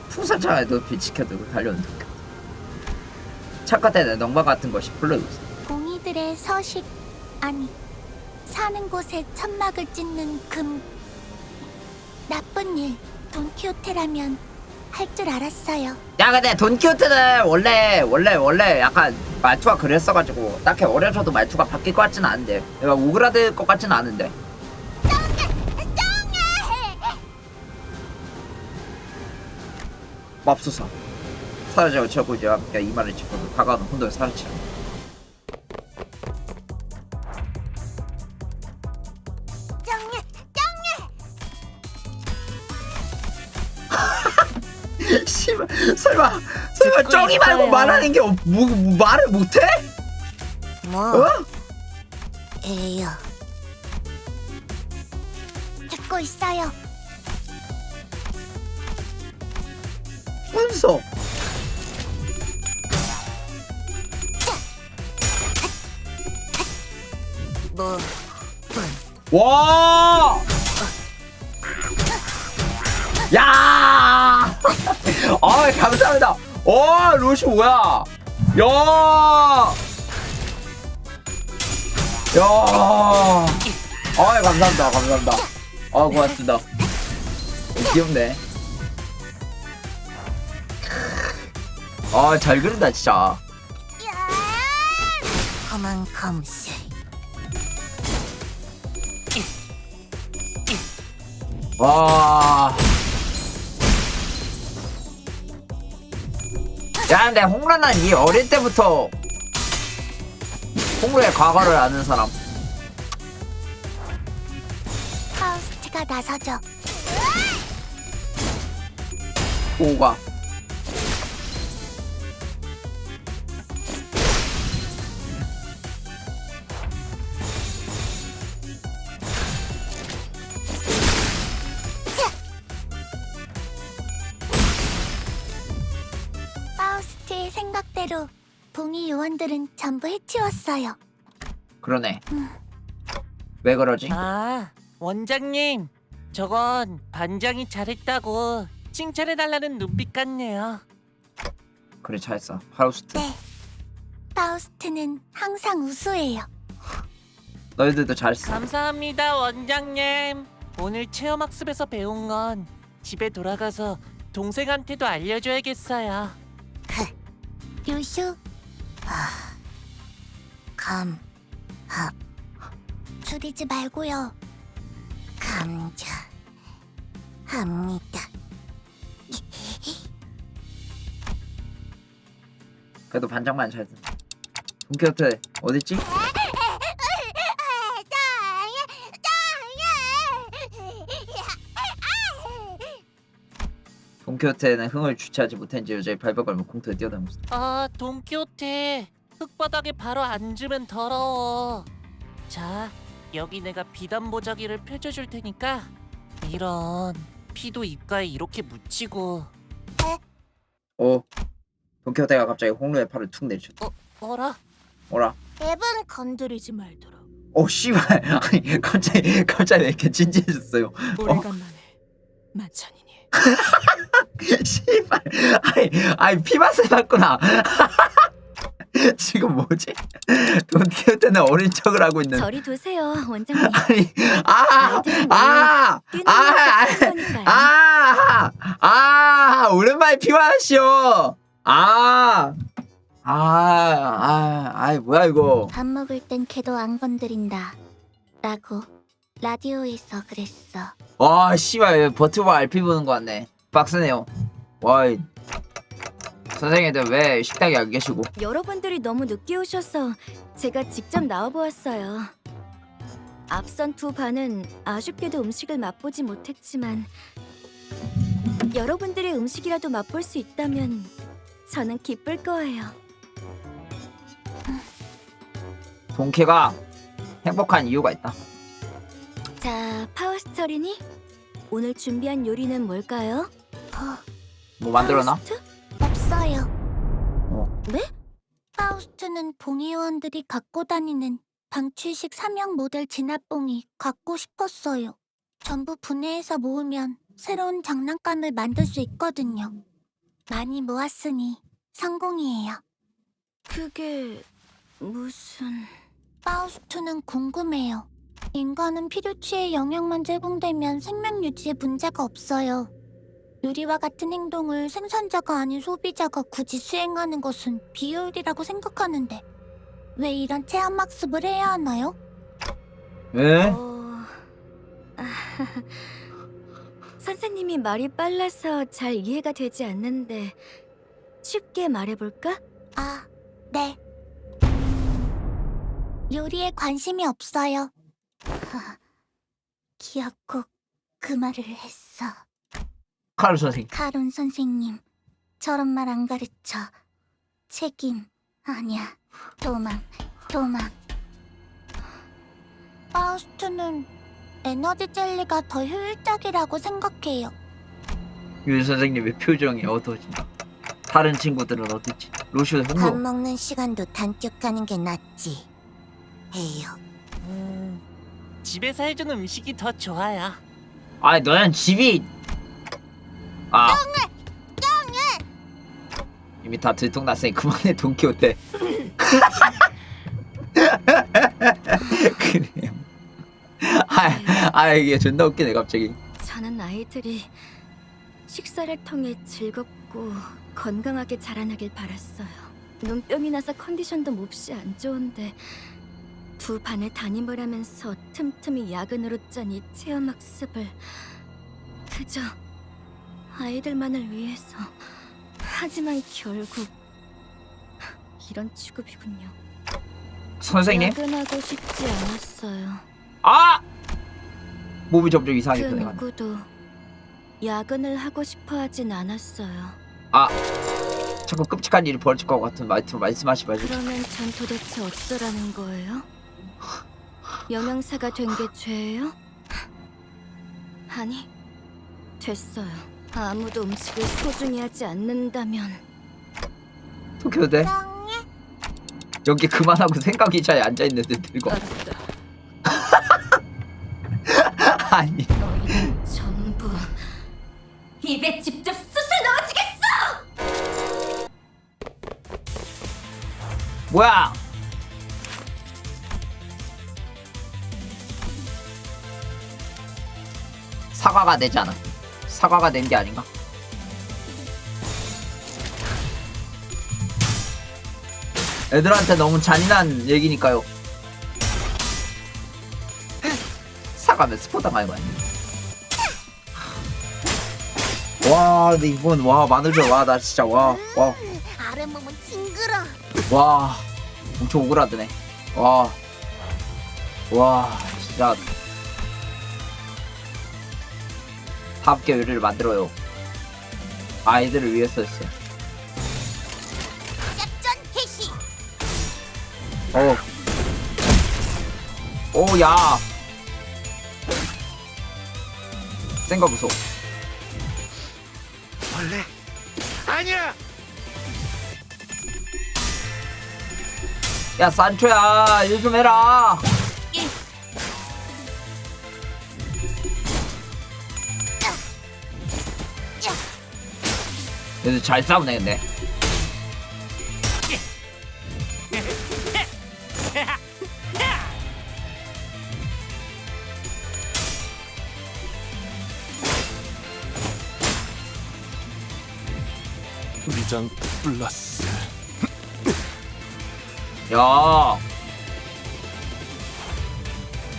풍선창을 높이 지켜두고 달려오는 듯. 차 끝에는 넝마 같은 것이 풀려있어. 공이들의 서식, 아니 사는 곳에 천막을 찢는 나쁜 일. 돈키호테라면 할 줄 알았어요. 야 근데 돈키호테는 원래 약간 말투가 그랬어가지고 딱히 어려져도 말투가 바뀔 것 같지는 않은데. 내가 오그라들 것 같지는 않은데. 맙소사 사라져 쳐고 이제 함께 이마를 짚어도 다가오는 혼돈을 사라지라. 씨발 설마 듣고 쩡이 말고 있어요. 말하는 게 말을 못해? 뭐? 에요. 듣고 있어요. 분석. 뭐? 와! 야! 감사합니다. 로시 뭐야? 야! 감사합니다. 고맙습니다. 귀엽네. 잘 그린다 진짜. 그만큼씩. 와. 야, 근데 홍라는 이 어릴 때부터 홍루의 과거를 아는 사람. 파우스트가 나서죠. 오가. 대로 봉이 요원들은 전부 해치웠어요. 그러네. 왜 그러지? 아, 원장님. 저건 반장이 잘했다고 칭찬해달라는 눈빛 같네요. 그래 잘했어. 파우스트. 네. 파우스트는 항상 우수해요. 너희들도 잘했어. 감사합니다, 원장님. 오늘 체험학습에서 배운 건 집에 돌아가서 동생한테도 알려줘야겠어요. 요슈. 감. 합. 줄이지 말고요. 감자. 합니다. 그래도 반장만 잘했어. 돈키호테 어딨지? 돈키호테는 흥을 주체하지 못한 지 여자의 발벽 걸며 공터에 뛰어다니고 있어. 아, 돈키호테. 흙바닥에 바로 앉으면 더러워. 자, 여기 내가 비단 보자기를 펼쳐줄 테니까 이런 피도 입가에 이렇게 묻히고. 돈키호테가 갑자기 홍루의 팔을 툭 내리쳤다. 어라? 오라. 앱은 건드리지 말도록. 씨발. 아니 갑자기 왜 이렇게 진지해졌어요? 오래간만에 만찬이니. 씨발. 아니 피맛을 봤구나. 지금 뭐지? 돈키호테는 어린 척을 하고 있는. 저리 두세요, 원장님. 아니 오랜만에 피맛이요. 뭐야 이거. 밥 먹을 땐 걔도 안 건드린다. 라고 라디오에서 그랬어. 와 씨발 버튜버 RP 보는 거 같네. 빡세네요. 와 선생님들 왜 식당에 안 계시고? 여러분들이 너무 늦게 오셔서 제가 직접 나와보았어요. 앞선 두 반은 아쉽게도 음식을 맛보지 못했지만 여러분들의 음식이라도 맛볼 수 있다면 저는 기쁠 거예요. 돈키가 행복한 이유가 있다. 자, 파워스터리니? 오늘 준비한 요리는 뭘까요? 뭐 만들어놔? 파우스트? 없어요. 네? 파우스트는 봉이 요원들이 갖고 다니는 방출식 3형 모델 진압봉이 갖고 싶었어요. 전부 분해해서 모으면 새로운 장난감을 만들 수 있거든요. 많이 모았으니 성공이에요. 그게 무슨... 파우스트는 궁금해요. 인간은 필요치의 영역만 제공되면 생명 유지에 문제가 없어요. 요리와 같은 행동을 생산자가 아닌 소비자가 굳이 수행하는 것은 비효율이라고 생각하는데 왜 이런 체험학습을 해야 하나요? 왜? 선생님이 말이 빨라서 잘 이해가 되지 않는데 쉽게 말해볼까? 아, 네. 요리에 관심이 없어요. 기어코 그 말을 했어. 카ル선생님. 카론 선생님, 저런 말 안 가르쳐. 책임 아니야. 도망. 파우스트는 에너지 젤리가 더 효율적이라고 생각해요. 윤 선생님의 표정이 어두워진다. 다른 친구들은 어땠지? 로시오 밥 홍보. 먹는 시간도 단축하는 게 낫지. 해요. 집에서 해준 음식이 더 좋아요. 아니 너는 집이 이미 다 들통났으니 그만해 돈키호테. 그래요. 이게 존나 웃기네 갑자기. 저는 아이들이 식사를 통해 즐겁고 건강하게 자라나길 바랐어요. 눈병이 나서 컨디션도 몹시 안 좋은데 두 반에 담임을 하면서 틈틈이 야근으로 짠 이 체험학습을 그저 아이들만을 위해서. 하지만 결국 이런 취급이군요. 선생님? 야근하고 싶지 않았어요. 몸이 점점 이상하게 그 변해가네. 누구도 야근을 하고 싶어 하진 않았어요. 자꾸 끔찍한 일이 벌어질 것 같은 말씀하시 말죠. 그러면 전 도대체 어쩌라는 거예요? 영양사가 된 게 죄예요? 아니, 됐어요. 아무도 음식을 소중히 하지 않는다면 도쿄대 땅에 여기 그만하고 생각 의자에 앉아있는데 늙어. 알았다. 아니 너희들 전부 입에 직접 쑤셔 넣어주겠어! 뭐야? 사과가 되잖아. 사과가 된 게 아닌가? 애들한테 너무 잔인한 얘기니까요. 사과면 스포당 알고 아니? 와, 근데 이번 와 마늘젓 와 나 진짜 와 아랫몸은 징그러. 와 엄청 오그라드네. 와 진짜 함께 요리를 만들어요. 아이들을 위해서 했어요. 작전 개시. 오야 센거 무서워. 원래 아니야. 야 산초야 일 좀 해라. 얘들 잘 싸우네 근데. 위장 플러스. 야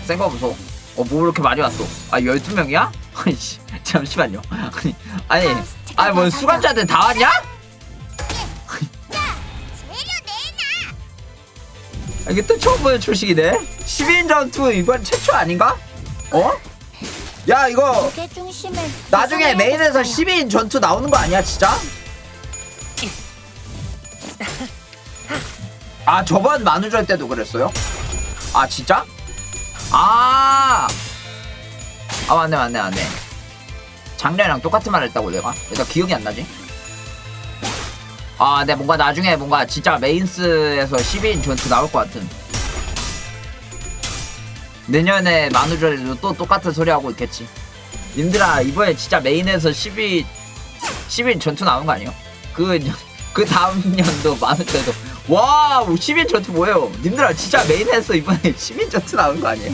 센거 무서워. 뭐 이렇게 많이 왔어. 아 12명이야? 아이씨 잠시만요. 아니 뭐 수감자들 다 왔냐? 이게 또 처음 보는 출식이네. 12인 전투 이번 최초 아닌가? 어? 야 이거 무게 중심을 나중에 메인에서 조절해야겠어요. 12인 전투 나오는 거 아니야 진짜? 아 저번 만우절 때도 그랬어요? 아 진짜? 맞네 작년이랑 똑같은 말 했다고 내가 기억이 안 나지? 근데 뭔가 나중에 뭔가 진짜 메인스에서 12인 전투 나올 것 같은. 내년에 만우절에도 또 똑같은 소리 하고 있겠지. 님들아 이번에 진짜 메인에서 12인 전투 나오는 거 아니에요? 그 다음 년도 만우절 때도 와 10인 전투 뭐예요? 님들아 진짜 메인에서 이번에 10인 전투 나오는 거 아니에요?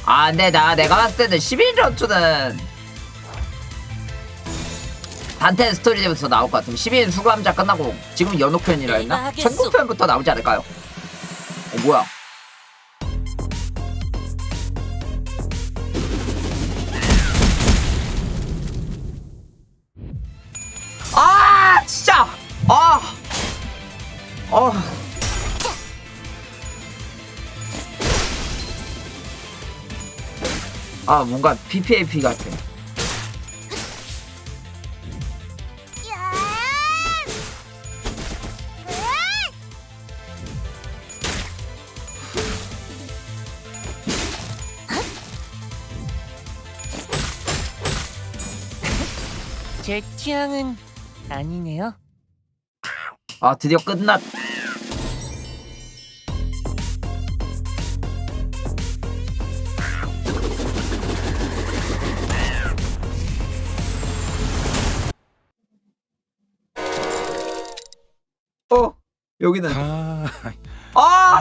근데 내가 봤을 때는 10인 전투는 단테 스토리부터 나올 것 같으면 12인 수감자 끝나고 지금 연옥편이라 했나? 알겠어. 천국편부터 나오지 않을까요? 뭐야? 진짜! 뭔가 PPAP 같아. 제 취향은 아니네요. 드디어 끝났. 여기는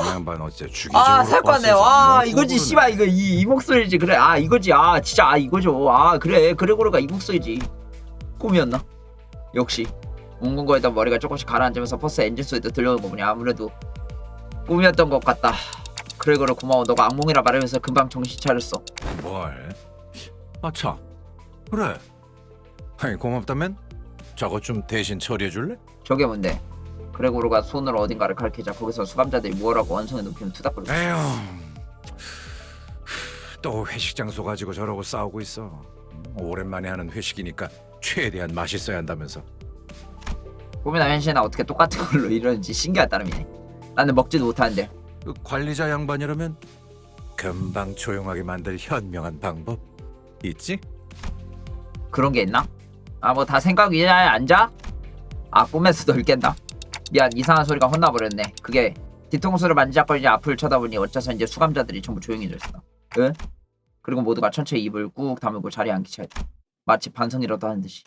양반 어째 주기적으로 살 것 같네. 버스에서 이거지 먹고 씨발 이거 이 목소리지. 그래 이거지. 진짜 이거죠. 그래 그레고르가 이 목소리지. 꿈이었나? 역시 웅근 거에다 머리가 조금씩 가라앉으면서 버스 엔진 소리도 들려오는 거 보니 아무래도 꿈이었던 것 같다. 그레고르 고마워. 너가 악몽이라 말하면서 금방 정신 차렸어. 뭘? 참 그래. 아니 고맙다면 저거 좀 대신 처리해 줄래? 저게 뭔데? 그레고르가 손으로 어딘가를 가리키자 거기서 수감자들이 무엇라고 원성의 높이면 투닥거리고. 에휴, 또 회식 장소 가지고 저러고 싸우고 있어. 오랜만에 하는 회식이니까 최대한 맛있어야 한다면서. 꿈이나 현실이나 어떻게 똑같은 걸로 이러는지 신기할 따름이네. 나는 먹지도 못하는데. 그 관리자 양반이라면 금방 조용하게 만들 현명한 방법 있지? 그런 게 있나? 아 뭐 다 생각 위에 앉아? 아 꿈에서 널 깬다. 미안 이상한 소리가 혼나버렸네. 그게 뒤통수를 만지작거리니 앞을 쳐다보니 어째서 이제 수감자들이 전부 조용해졌어. 응? 그리고 모두가 천천히 입을 꾹 다물고 자리에 앉기 시작했다. 마치 반성이라도 하는 듯이.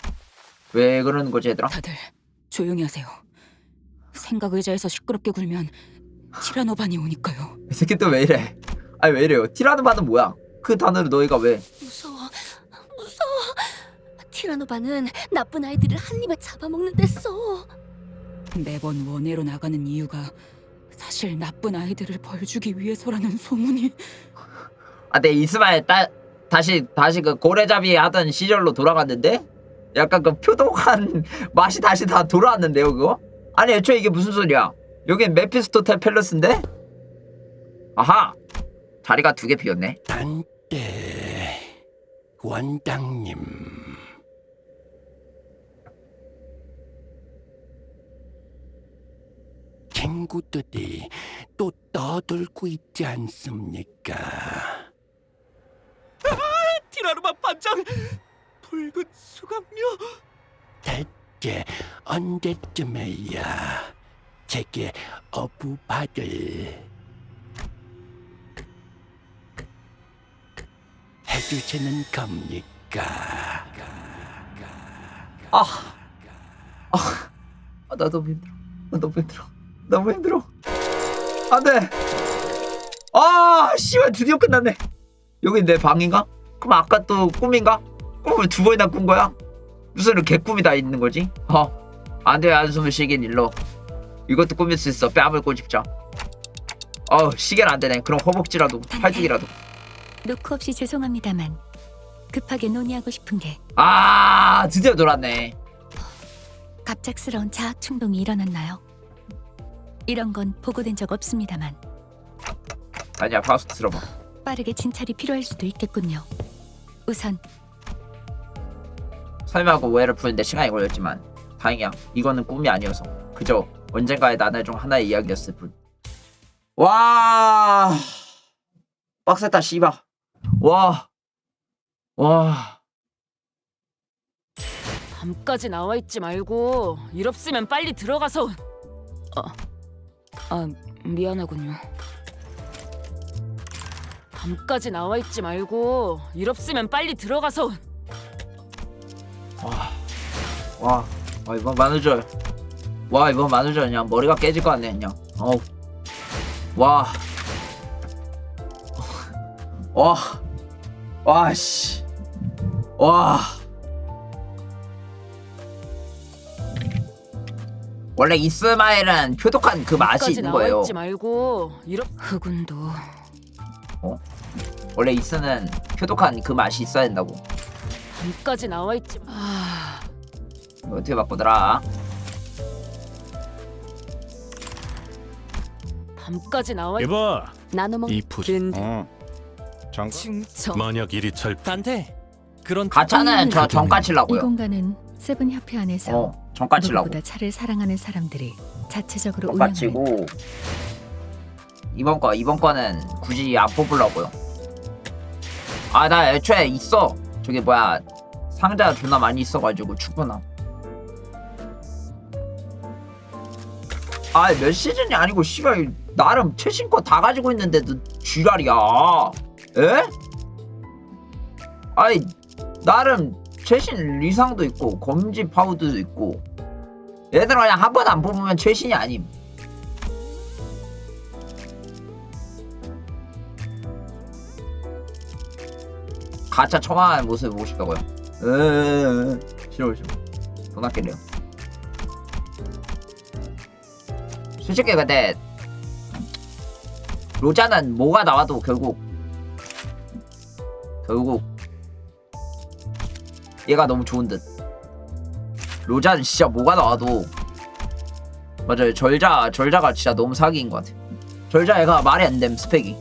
왜 그러는 거지 얘들아? 다들 조용히 하세요. 생각 의자에서 시끄럽게 굴면 티라노반이 오니까요. 이 새끼 또 왜 이래? 아니 왜 이래요? 티라노반은 뭐야? 그 단어를 너희가 왜? 무서워. 티라노반은 나쁜 아이들을 한 입에 잡아먹는 데 써. 매번 원회로 나가는 이유가 사실 나쁜 아이들을 벌주기 위해서라는 소문이. 아, 내 이스마엘 다시 그 고래잡이 하던 시절로 돌아갔는데 약간 그 표독한 맛이 다시 다 돌아왔는데요 그거? 아니 애초에 이게 무슨 소리야? 여긴 메피스토텔 팰러스인데? 아하! 자리가 2개 비었네. 단테 원장님. 친구들이 또 떠들고 있지 않습니까? 티라노반 반장 붉은 수강료. 대체 언제쯤에야 제게 어부받을 해주시는 겁니까? 나 너무 힘들어. 나 너무 힘들어. 너무 힘들어. 안 돼. 씨발 드디어 끝났네. 여기 내 방인가? 그럼 아까 또 꿈인가? 꿈을 2번이나 꾼 거야? 무슨 개꿈이 다 있는 거지? 안 돼. 한숨을 쉬긴 일러. 이것도 꾸밀 수 있어. 뺨을 꼬집자. 시계는 안 되네. 그럼 허벅지라도 팔뚝이라도. 노크 없이 죄송합니다만 급하게 논의하고 싶은 게 드디어 놀았네. 갑작스러운 자학 충동이 일어났나요? 이런 건 보고된 적 없습니다만 아니야 파우스트 들어봐. 빠르게 진찰이 필요할 수도 있겠군요. 우선 설명하고 오해를 푸는데 시간이 걸렸지만 다행이야. 이거는 꿈이 아니어서 그저 언젠가의 나날 중 하나의 이야기였을 뿐. 와 빡셌다 씨발. 와 밤까지 나와 있지 말고 일 없으면 빨리 들어가서. 미안하군요. 밤까지 나와 있지 말고 일 없으면 빨리 들어가서. 와 이번 만우절. 와 이번 만우절 그냥 머리가 깨질 것 같네 그냥. 씨. 원래 이스마엘은 표독한 그 맛이 있는 거예요. 나와 있지 말고 흑운도. 원래 이스는 표독한 그 맛이 있어야 된다고. 밤까지 나와 있지. 이거 어떻게 바꾸더라? 밤까지 나와. 이봐. 나눠먹. 이 푸시. 잠깐. 진짜. 만약 일이 잘 단테 그런 가차는 저 정가 이 치려고요. 공간은 세븐 협회 안에서 정가 치려고. 누구보다 차를 사랑하는 사람들이 자체적으로 정가 운영하는 치고 이번 거는 굳이 안 뽑으려고요. 나 애초에 있어. 저기 뭐야 상자 존나 많이 있어가지고 충분함. 몇 시즌이 아니고 씨발 나름 최신 거 다 가지고 있는데도 쥐랄이야. 에? 나름 최신 리상도 있고 검지 파우드도 있고 얘들아 그냥 한 번 안 뽑으면 최신이 아님. 가차 처방하는 모습을 보고 싶다고요? 싫어. 돈 아끼래요. 솔직히 근데 로자는 뭐가 나와도 결국 얘가 너무 좋은 듯. 로자는 진짜 뭐가 나와도 맞아요. 절자가 진짜 너무 사기인 것 같아. 절자 얘가 말이 안 됨 스펙이.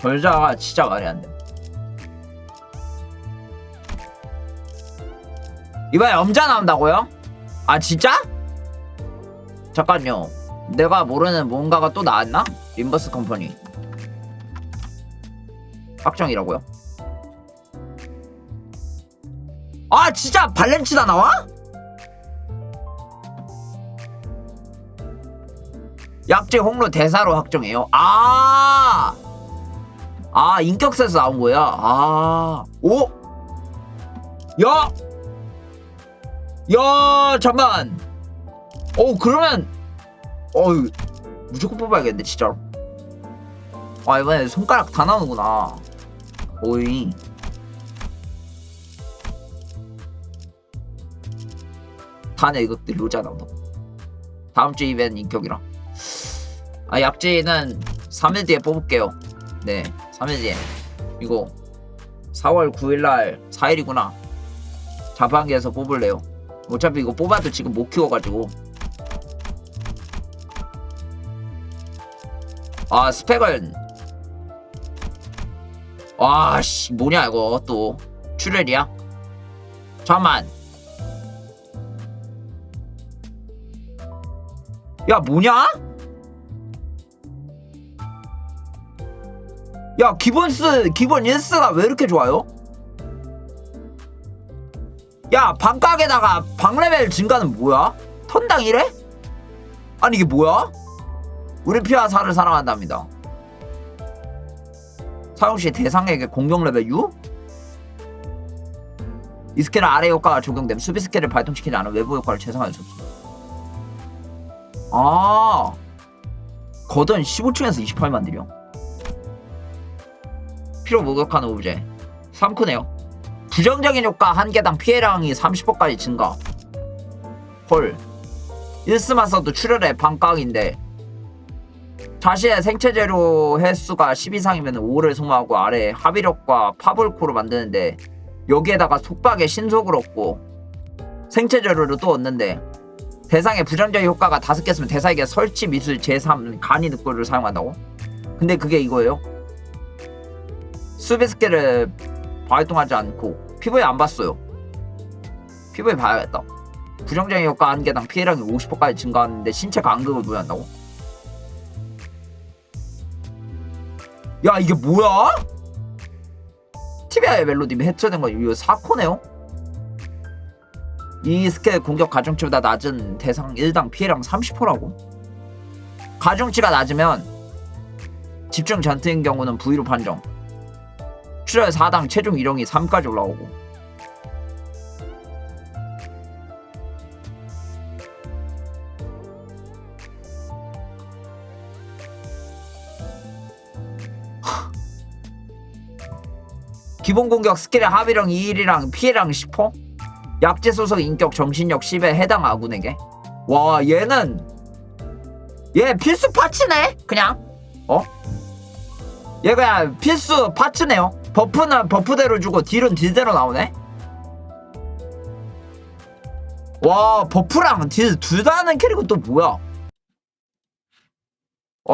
절자가 진짜 말이 안 돼. 이번에 엄자 나온다고요? 진짜? 잠깐요. 내가 모르는 뭔가가 또 나왔나? 림버스 컴퍼니 확정이라고요? 아 진짜 발렌치나 나와? 약재 홍로 대사로 확정해요. 아 인격세에서 나온 거야. 오? 야 잠만. 그러면 무조건 뽑아야겠는데 진짜로. 이번에 손가락 다 나오는구나. 오이. 다네 이거 로자 나온다. 다음 주 이벤트 인격이랑. 약지는 3일 뒤에 뽑을게요. 네, 3일 뒤에. 이거 4월 9일날 4일이구나. 자판기에서 뽑을래요. 어차피 이거 뽑아도 지금 못 키워가지고. 스펙은 씨 뭐냐 이거 또 출혈이야? 잠깐만. 야 뭐냐? 야 기본 1스가 왜 이렇게 좋아요? 야 방각에다가 방레벨 증가는 뭐야? 턴당 1회? 아니 이게 뭐야? 우리 피와 살을 사랑한답니다. 사용시 대상에게 공격 레벨 U? 이 스킬은 아래 효과가 적용됨. 수비 스킬을 발동시키지 않은 외부 효과를 재생할 수 없습니다. 거던 15층에서 28만 딜이요. 피로 목욕하는 오브제 3쿠네요. 부정적인 효과 1개당 피해량이 30%까지 증가. 헐. 1스만 써도 출혈의 반각인데 자신의 생체재료 횟수가 10 이상이면 5를 소모하고 아래 합의력과 파볼코를 만드는데 여기에다가 속박의 신속을 얻고 생체재료를 또 얻는데 대상의 부정적인 효과가 5개 쓰면 대상에게 설치 미술 제3 간이 늑골을 사용한다고? 근데 그게 이거예요. 수비 스킬을 발동하지 않고 피부에 안 봤어요. 피부에 봐야겠다. 부정적인 효과 1개당 피해량이 50%까지 증가하는데 신체 간극을 부여한다고? 야 이게 뭐야? 티비아의 멜로디 해체된 거 이거 4코네요? 이 스킬 공격 가중치보다 낮은 대상 1당 피해량 30%라고? 가중치가 낮으면 집중 전투인 경우는 V로 판정. 출혈 4당 최종 이령이 3까지 올라오고. 기본 공격 스킬의 합의령 2일이랑 피해량 10%? 약재 소속 인격 정신력 10에 해당 아군에게. 와 얘는 얘 필수 파츠네 그냥. 얘 그냥 필수 파츠네요. 버프는 버프대로 주고 딜은 딜대로 나오네. 와 버프랑 딜 둘 다 하는 캐릭은 또 뭐야?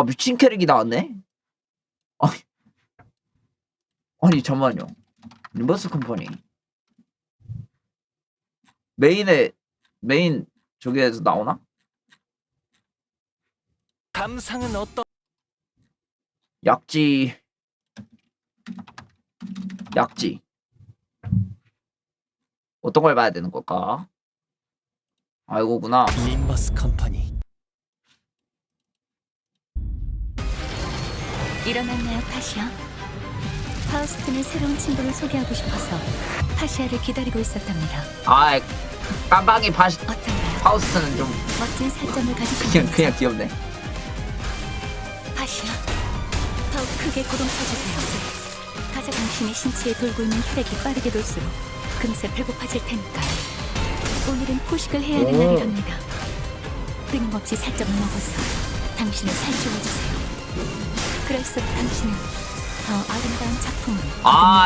미친 캐릭이 나왔네. 아니 잠만요. 리버스 컴퍼니 메인 저기에서 나오나? 감상은 어떤? 약지 어떤 걸 봐야 되는 걸까? 이거구나. 림버스 컴퍼니. 일어났나요, 파시아? 파우스트는 새로운 친구를 소개하고 싶어서 파시아를 기다리고 있었답니다. 깜빡이 어떤가요? 파우스트는 좀 멋진 살점을 가지신 그냥 귀엽네. 파시아, 더욱 크게 고동쳐주세요. 가자 당신의 신체에 돌고 있는 혈액이 빠르게 돌수록 금세 배고파질 테니까요. 오늘은 포식을 해야 하는 날이랍니다. 끊임없이 살점을 먹어서 당신을 살쪄주세요. 그럴수록 당신은 더 아름다운 작품을.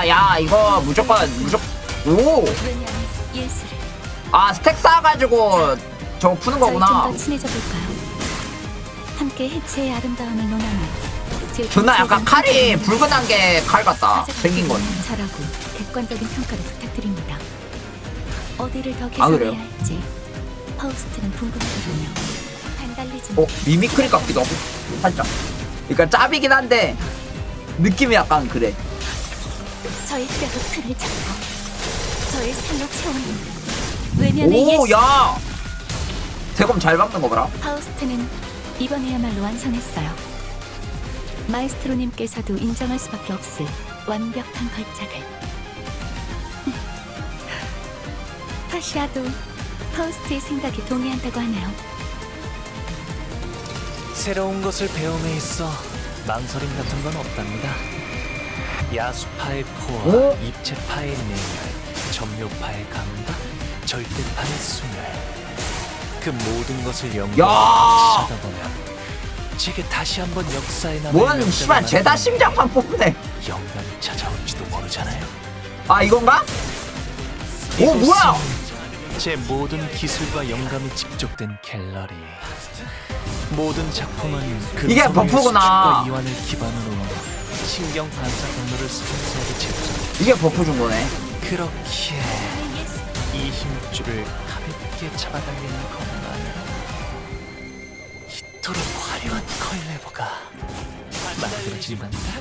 야 이거 무조건 오! 왜냐하면 예술을. 스택 쌓아가지고 저거 푸는 거구나. 저희 좀 더 친해져 볼까요? 함께 해체의 아름다움을 논하며 존나 약간 칼이 붉은한 게 칼 같다. 생긴 건. 잘하고 객관적인 평가를 부탁드립니다. 어디를 더 그래요? 개선해야 할지 파우스트는 궁금하거든요. 반달리즘. 미미크리 같기도 하고 살짝. 그러니까 짭이긴 한데 느낌이 약간 그래. 저희 뼈도 틀을 잡고 저의 살로 채우는 외면의 예수. 오야 대검 잘 박는 거 봐라. 파우스트는 이번에야말로 완성했어요. 마에스트로님께서도 인정할 수밖에 없을 완벽한 걸작을. 타시아도 파우스트의 생각에 동의한다고 하네요. 새로운 것을 배움에 있어 망설임 같은 건 없답니다. 야수파의 포와 오? 입체파의 내열, 점묘파의 감각, 절대파의 순열, 그 모든 것을 연구하다 보면 제게 다시 한번 역사에 남을 뭔 씨발 제다 심장만 뽑네. 영감이 찾아올지도 모르잖아요. 아 이건가? 오 뭐야? 제 모든 기술과 영감이 집적된 갤러리. 모든 작품은 이게 근성의 버프구나. 수축과 이완을 기반으로 신경 반사 경로를 스폰서하게 제조. 이게 버프 준 거네. 그렇게 이 힘줄을 가볍게 잡아당기는 것만으로 이토록 화려한 컬레버가 만들어진 겁니다.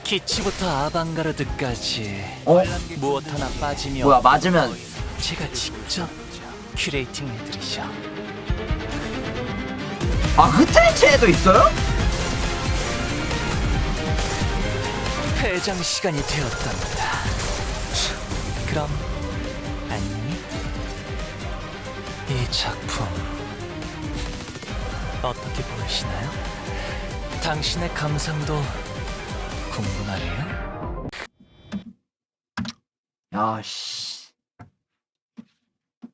기치부터 아방가르드까지 어? 무엇 하나 빠지면 뭐야 맞으면 제가 직접 큐레이팅 해드리죠. 아 흐트리치에도 있어요? 회장 시간이 되었답니다. 그럼 안녕히. 이 작품 어떻게 보이시나요? 당신의 감상도 궁금하네요. 야씨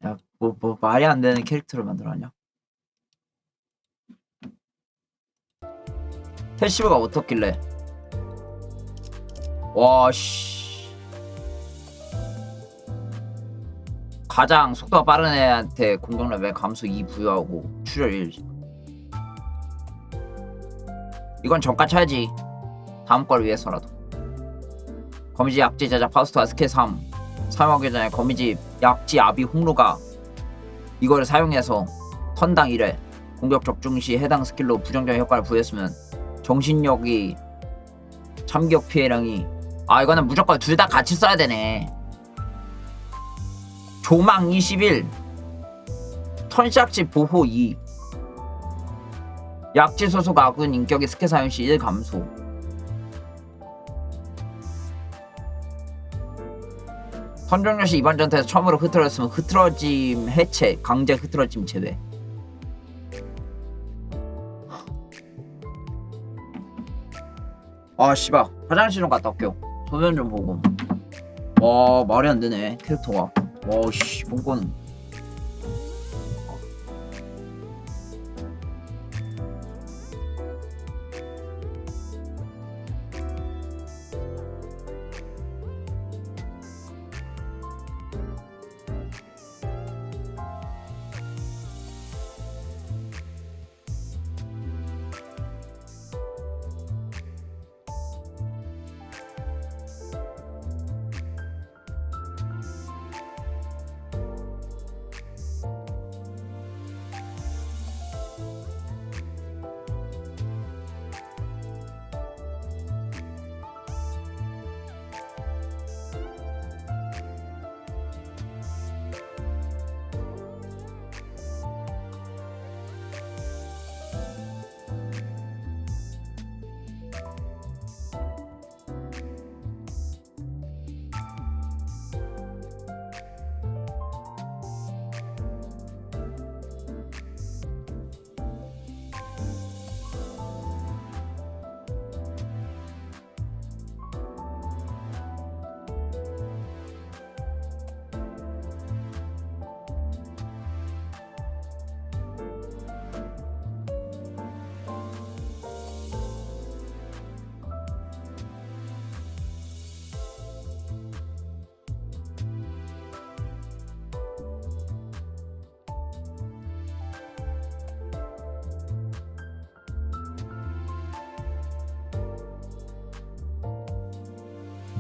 야 뭐 말이 안 되는 캐릭터를 만들었냐. 패시브가 어떻길래 와씨 가장 속도가 빠른 애한테 공격 레벨 감소 2 부여하고 출혈 1. 이건 정가 쳐야지. 다음 걸 위해서라도. 거미지 약지 제자 파우스트와 스킬 3 사용하기 전에 거미지 약지 아비 홍루가 이거를 사용해서 턴당 1회 공격 적중 시 해당 스킬로 부정적 효과를 부여했으면 정신력이 참격 피해량이 아 이거는 무조건 둘 다 같이 써야 되네. 조망 21 턴시약지 보호 2 약지 소속 아군 인격의 스킬 사용 시 1 감소. 선종료 시 이번 전투에서 처음으로 흐트러졌으면 흐트러짐 해체, 강제 흐트러짐 제외. 아 씨발 화장실 좀 갔다 올게요. 소변 좀 보고. 와 말이 안 되네 캐릭터가. 와씨 뽕꼬는.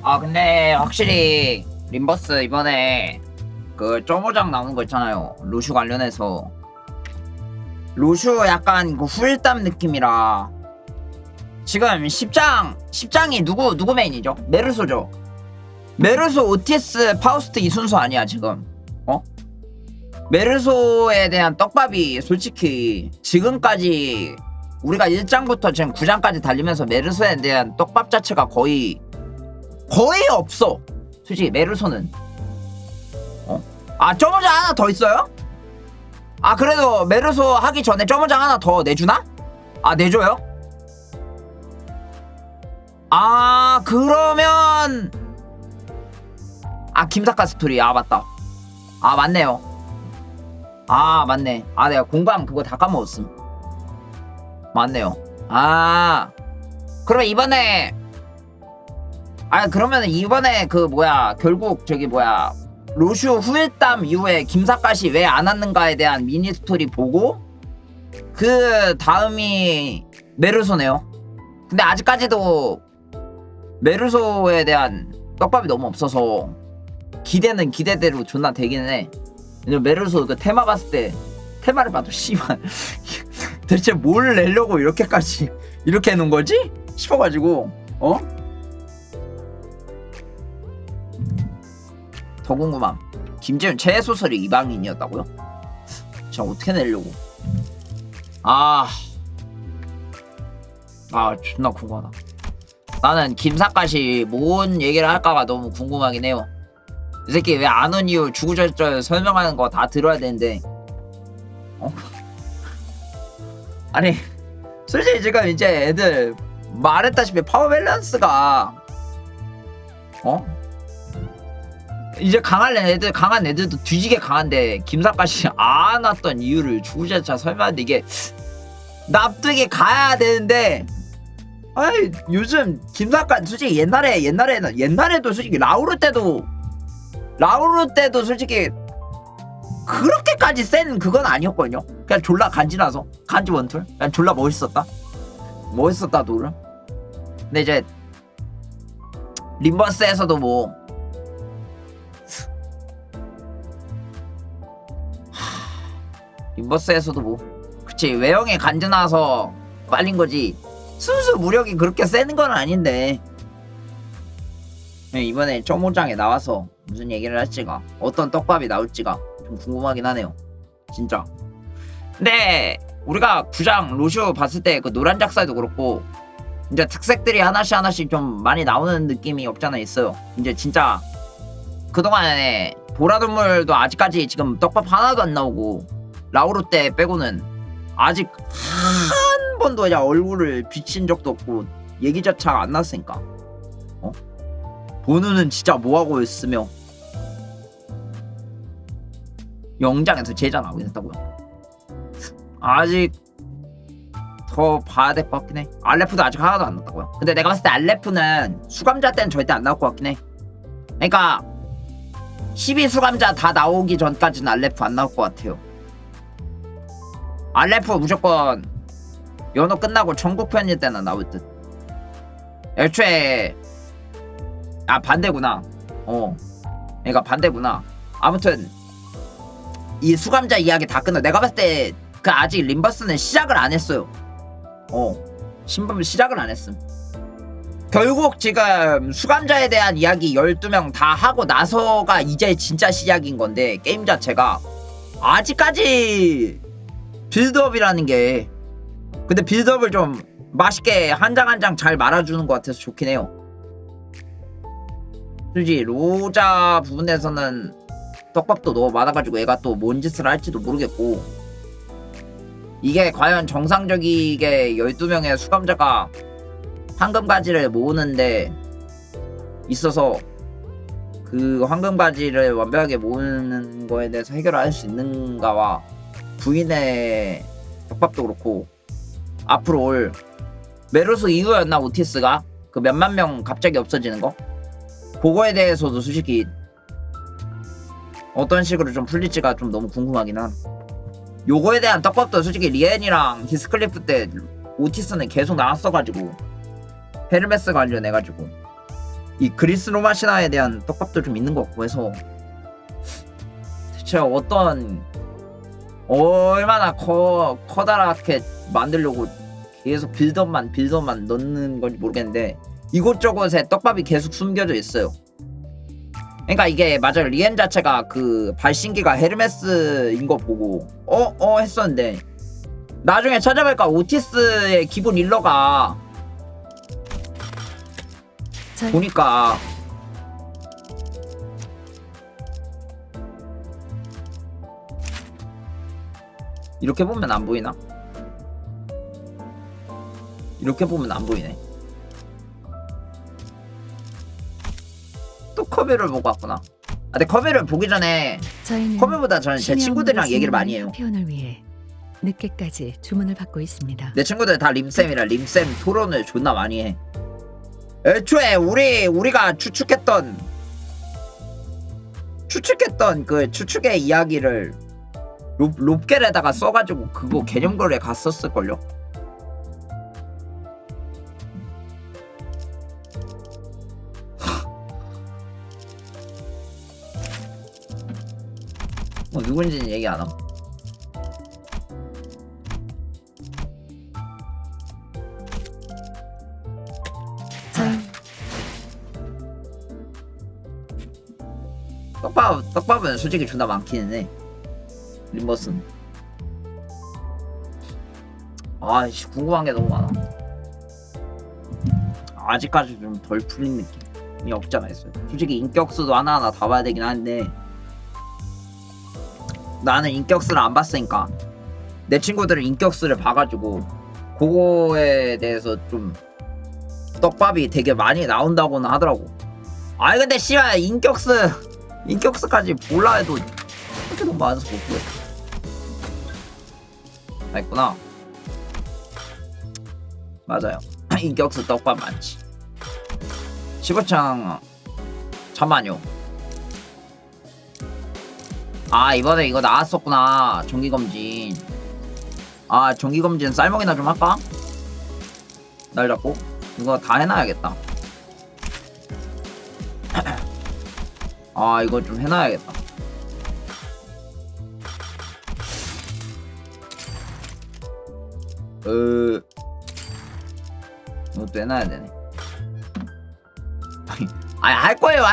아 근데 확실히 림버스 이번에 그 점오장 나오는 거 있잖아요. 루슈 관련해서 루슈 약간 그 후일담 느낌이라 지금 10장이 누구 메인이죠? 메르소죠. 메르소, 오티스, 파우스트 이 순서 아니야 지금. 메르소에 대한 떡밥이 솔직히 지금까지 우리가 1장부터 지금 9장까지 달리면서 메르소에 대한 떡밥 자체가 거의 없어. 솔직히 메르소는. 아, 점호장 하나 더 있어요? 아, 그래도 메르소 하기 전에 점호장 하나 더 내주나? 아, 내줘요? 아, 그러면 김사카 스토리. 아, 맞다. 아, 맞네요. 아, 맞네. 아, 내가 공방 그거 다 까먹었음. 맞네요. 아, 그러면 이번에 결국 로슈 후일담 이후에 김사카시 왜 안 왔는가에 대한 미니 스토리 보고 그 다음이 메르소네요. 근데 아직까지도 메르소에 대한 떡밥이 너무 없어서 기대는 기대대로 존나 되기는 해. 왜냐면 메르소 그 테마 봤을 때 테마를 봐도 씨발 대체 뭘 내려고 이렇게까지 이렇게 해놓은 거지? 싶어가지고 더 궁금함. 김재윤 최애 소설이 이방인이었다고요? 진짜 어떻게 내려고? 존나 궁금하다. 나는 김사카시 뭔 얘기를 할까가 너무 궁금하긴 해요. 이 새끼 왜 안 온 이유 주구절절 설명하는 거 다 들어야 되는데 아니 솔직히 지금 이제 애들 말했다시피 파워 밸런스가 이제 강한 애들도 뒤지게 강한데 김사카시 안 왔던 이유를 주구절절 설명하는데 이게 납득이 가야 되는데 아이 요즘 김사카 솔직히 옛날에도 솔직히 라우르 때도 솔직히 그렇게까지 센 그건 아니었거든요. 그냥 졸라 간지나서 간지 원툴 그냥 졸라 멋있었다 노를. 근데 이제 림버스에서도 그치 외형에 간지나서 빨린 거지 순수 무력이 그렇게 센 건 아닌데 이번에 점호장에 나와서 무슨 얘기를 할지가 어떤 떡밥이 나올지가 좀 궁금하긴 하네요 진짜. 근데 우리가 9장 로슈 봤을 때 그 노란 작사도 그렇고 이제 특색들이 하나씩 좀 많이 나오는 느낌이 없잖아 있어요. 이제 진짜 그동안에 보라동물도 아직까지 지금 떡밥 하나도 안 나오고 라우르 때 빼고는 아직 한 번도 그냥 얼굴을 비친 적도 없고 얘기 자체가 안 났으니까 보누는 진짜 뭐하고 있으며 영장에서 제자 나오긴 했다고요. 아직 더 봐야 될 것 같긴 해. 알레프도 아직 하나도 안 났다고요. 근데 내가 봤을 때 알레프는 수감자 때는 절대 안 나올 것 같긴 해. 그러니까 12수감자 다 나오기 전까지는 알레프 안 나올 것 같아요. 알레프 무조건 연호 끝나고 전국편일 때나 나올 듯. 애초에 반대구나. 그러니까 반대구나. 아무튼 이 수감자 이야기 다 끝나. 내가 봤을 때 그 아직 림버스는 시작을 안 했어요. 신분 시작을 안 했음. 결국 지금 수감자에 대한 이야기 12명 다 하고 나서가 이제 진짜 시작인 건데 게임 자체가 아직까지 빌드업이라는 게 근데 빌드업을 좀 맛있게 한 장 한 장 잘 말아주는 것 같아서 좋긴 해요. 솔직히 로자 부분에서는 떡밥도 너무 많아가지고 얘가 또 뭔 짓을 할지도 모르겠고 이게 과연 정상적이게 12명의 수감자가 황금가지를 모으는데 있어서 그 황금가지를 완벽하게 모으는 거에 대해서 해결할 수 있는가와 부인의 떡밥도 그렇고 앞으로 올 메르소 이후였나 오티스가 그 몇만 명 갑자기 없어지는 거 그거에 대해서도 솔직히 어떤 식으로 좀 풀릴지가 좀 너무 궁금하긴 한. 요거에 대한 떡밥도 솔직히 리엔이랑 히스클리프 때 오티스는 계속 나왔어가지고 헤르메스 관련해가지고 이 그리스 로마 신화에 대한 떡밥도 좀 있는 것 같고 해서 대체 얼마나 커다랗게 만들려고 계속 빌더만 넣는 건지 모르겠는데 이곳저곳에 떡밥이 계속 숨겨져 있어요. 그러니까 이게 맞아요. 리엔 자체가 그 발신기가 헤르메스인 거 보고 했었는데 나중에 찾아보니까 오티스의 기본 일러가 보니까 이렇게 보면 안 보이나? 이렇게 보면 안 보이네. 또 커뮤를 보고 왔구나. 근데 커뮤를 보기 전에 커뮤보다 저는 제 친구들이랑 얘기를 많이 해요. 표현을 위해 늦게까지 주문을 받고 있습니다. 내 친구들 다 림쌤이라 림쌤 토론을 존나 많이 해. 애초에 우리가 추측했던 그 추측의 이야기를 롭겔에다가 써가지고 그거 개념거래에 갔었을걸요? 누군지는 얘기 안 함. 떡밥은 솔직히 존나 많기는 해. 림버스는. 아이씨 궁금한 게 너무 많아. 아직까지 좀 덜 풀린 느낌이 없지 않아 있어요. 솔직히 인격수도 하나하나 다 봐야 되긴 하는데 나는 인격수를 안 봤으니까 내 친구들은 인격수를 봐가지고 그거에 대해서 좀 떡밥이 되게 많이 나온다고는 하더라고. 아니 근데 씨발 인격수까지 볼라 해도 그렇게 너무 많아서 못 보겠어. 있구나. 맞아요. 인격수 떡밥 많지. 15창 잠만요. 이번에 이거 나왔었구나. 정기검진. 정기검진 쌀먹이나 좀 할까? 날 잡고 이거 다 해놔야겠다. 이거 좀 해놔야겠다. 이것도 해놔야 되네. 할 거예요.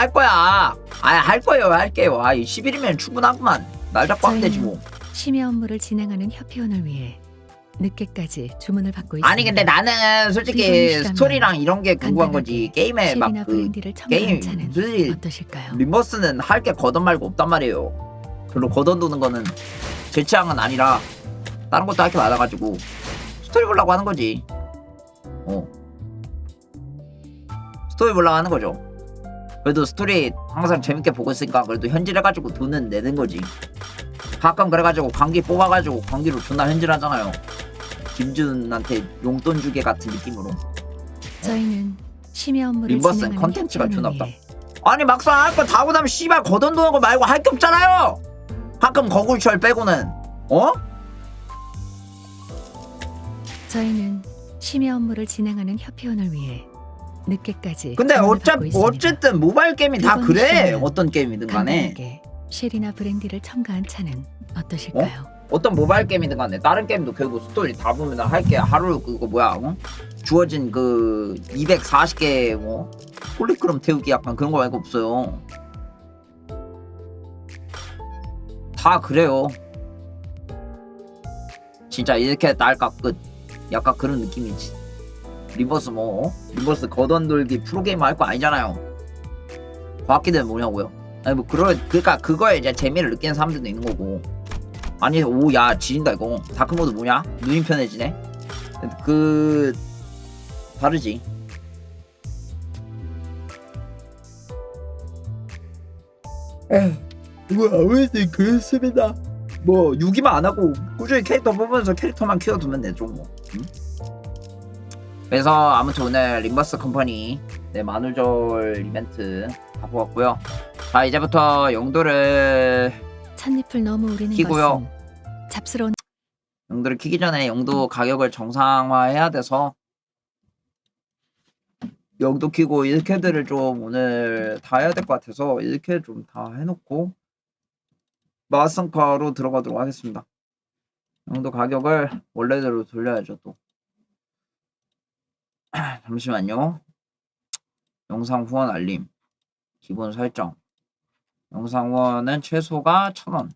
할게요. 10일이면 충분하구만. 날 잡고 하면 되지 뭐. 심야 업무를 진행하는 협회원을 위해 늦게까지 주문을 받고 있습니다. 아니 근데 나는 솔직히 스토리랑 이런 게 궁금한 거지. 게임에 막 그 게임 솔직히 어떠실까요? 림버스는 할 게 거던 말고 없단 말이에요. 별로 거던 도는 거는 제 취향은 아니라 다른 것도 할 게 많아가지고 스토리 보려고 하는 거지. 스토리 보려고 하는 거죠. 그래도 스토리 항상 재밌게 보고 있으니까 그래도 현질해가지고 돈은 내는 거지. 가끔 그래가지고 광기 뽑아가지고 광기로 존나 현질하잖아요. 김준한테 용돈 주게 같은 느낌으로. 저희는 심야 업무를 림버스는 진행하는 컨텐츠가 존나 협회원을 없다. 위해 아니 막상 할 거 다 하고 나면 씨발 거돈 도는 거 말고 할 게 없잖아요. 가끔 거굴철 빼고는. 저희는 심야 업무를 진행하는 협회원을 위해 늦게까지 근데 주문을 받고 있습니다. 어쨌든 모바일 게임이 다 이번 그래. 시간은 어떤 게임이든 간에. 간단하게 쉘이나 브랜디를 첨가한 차는 어떠실까요? 어떤 모바일 게임이든 간에 다른 게임도 결국 스토리 다 보면 할 게 하루 그거 뭐야 주어진 그 240개 뭐 홀리크롬 태우기 약간 그런 거 말고 없어요. 다 그래요. 진짜 이렇게 날까 끝 약간 그런 느낌이지. 리버스 리버스 거던돌기 프로게이머 할 거 아니잖아요. 과학기대는 뭐냐고요. 아니 뭐 그러니까 그거에 이제 재미를 느끼는 사람들도 있는 거고. 아니 야 지린다 이거. 다크모드 뭐냐? 눈이 편해지네. 다르지. 이거 아무튼 그렇습니다. 뭐 유기만 안 하고 꾸준히 캐릭터 뽑으면서 캐릭터만 키워두면 되죠 뭐. 그래서 아무튼 오늘 림버스 컴퍼니 만우절 이벤트 다 보았고요. 자 이제부터 용도를 찻잎을 너무 우리는 키고요. 것은 잡스러운 용도를 키기 전에 용도 가격을 정상화해야 돼서 용도 키고 1캐드를 좀 오늘 다 해야 될 것 같아서 1캐 좀 다 해놓고 마스터카로 들어가도록 하겠습니다. 용도 가격을 원래대로 돌려야죠 또. 잠시만요. 영상 후원 알림. 기본 설정. 영상 후원은 최소가 1,000원.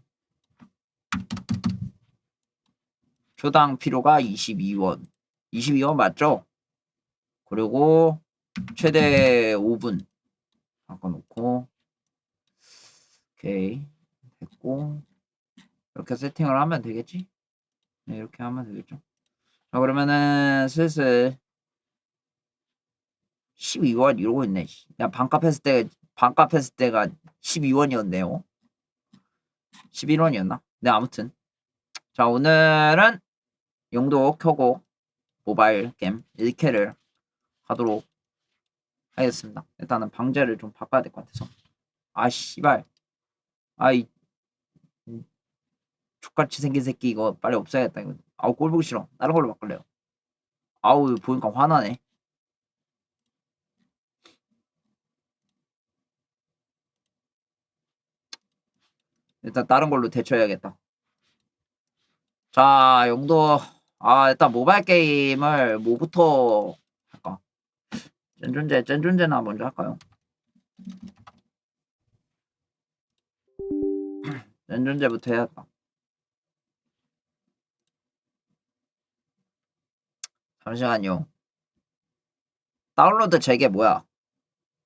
초당 필요가 22원. 22원 맞죠? 그리고 최대 5분 바꿔놓고 오케이 됐고 이렇게 세팅을 하면 되겠지? 네, 이렇게 하면 되겠죠? 자, 그러면은 슬슬 12원 이러고 있네. 야, 반값 했을 때가 12원이었네요. 11원이었나? 네, 아무튼. 자, 오늘은 용도 켜고 모바일 게임 1캐를 하도록 하겠습니다. 일단은 방제를 좀 바꿔야 될 것 같아서. 아, 씨발. 아이, 족같이 생긴 새끼 이거 빨리 없애야겠다. 이거. 아우, 꼴 보기 싫어. 다른 걸로 바꿀래요. 아우, 보니까 화나네. 일단 다른 걸로 대처해야겠다. 자, 용도. 일단 모바일 게임을 뭐부터 할까? 젠존제나 먼저 할까요? 젠존제부터 해야겠다. 잠시만요. 다운로드 제게 뭐야?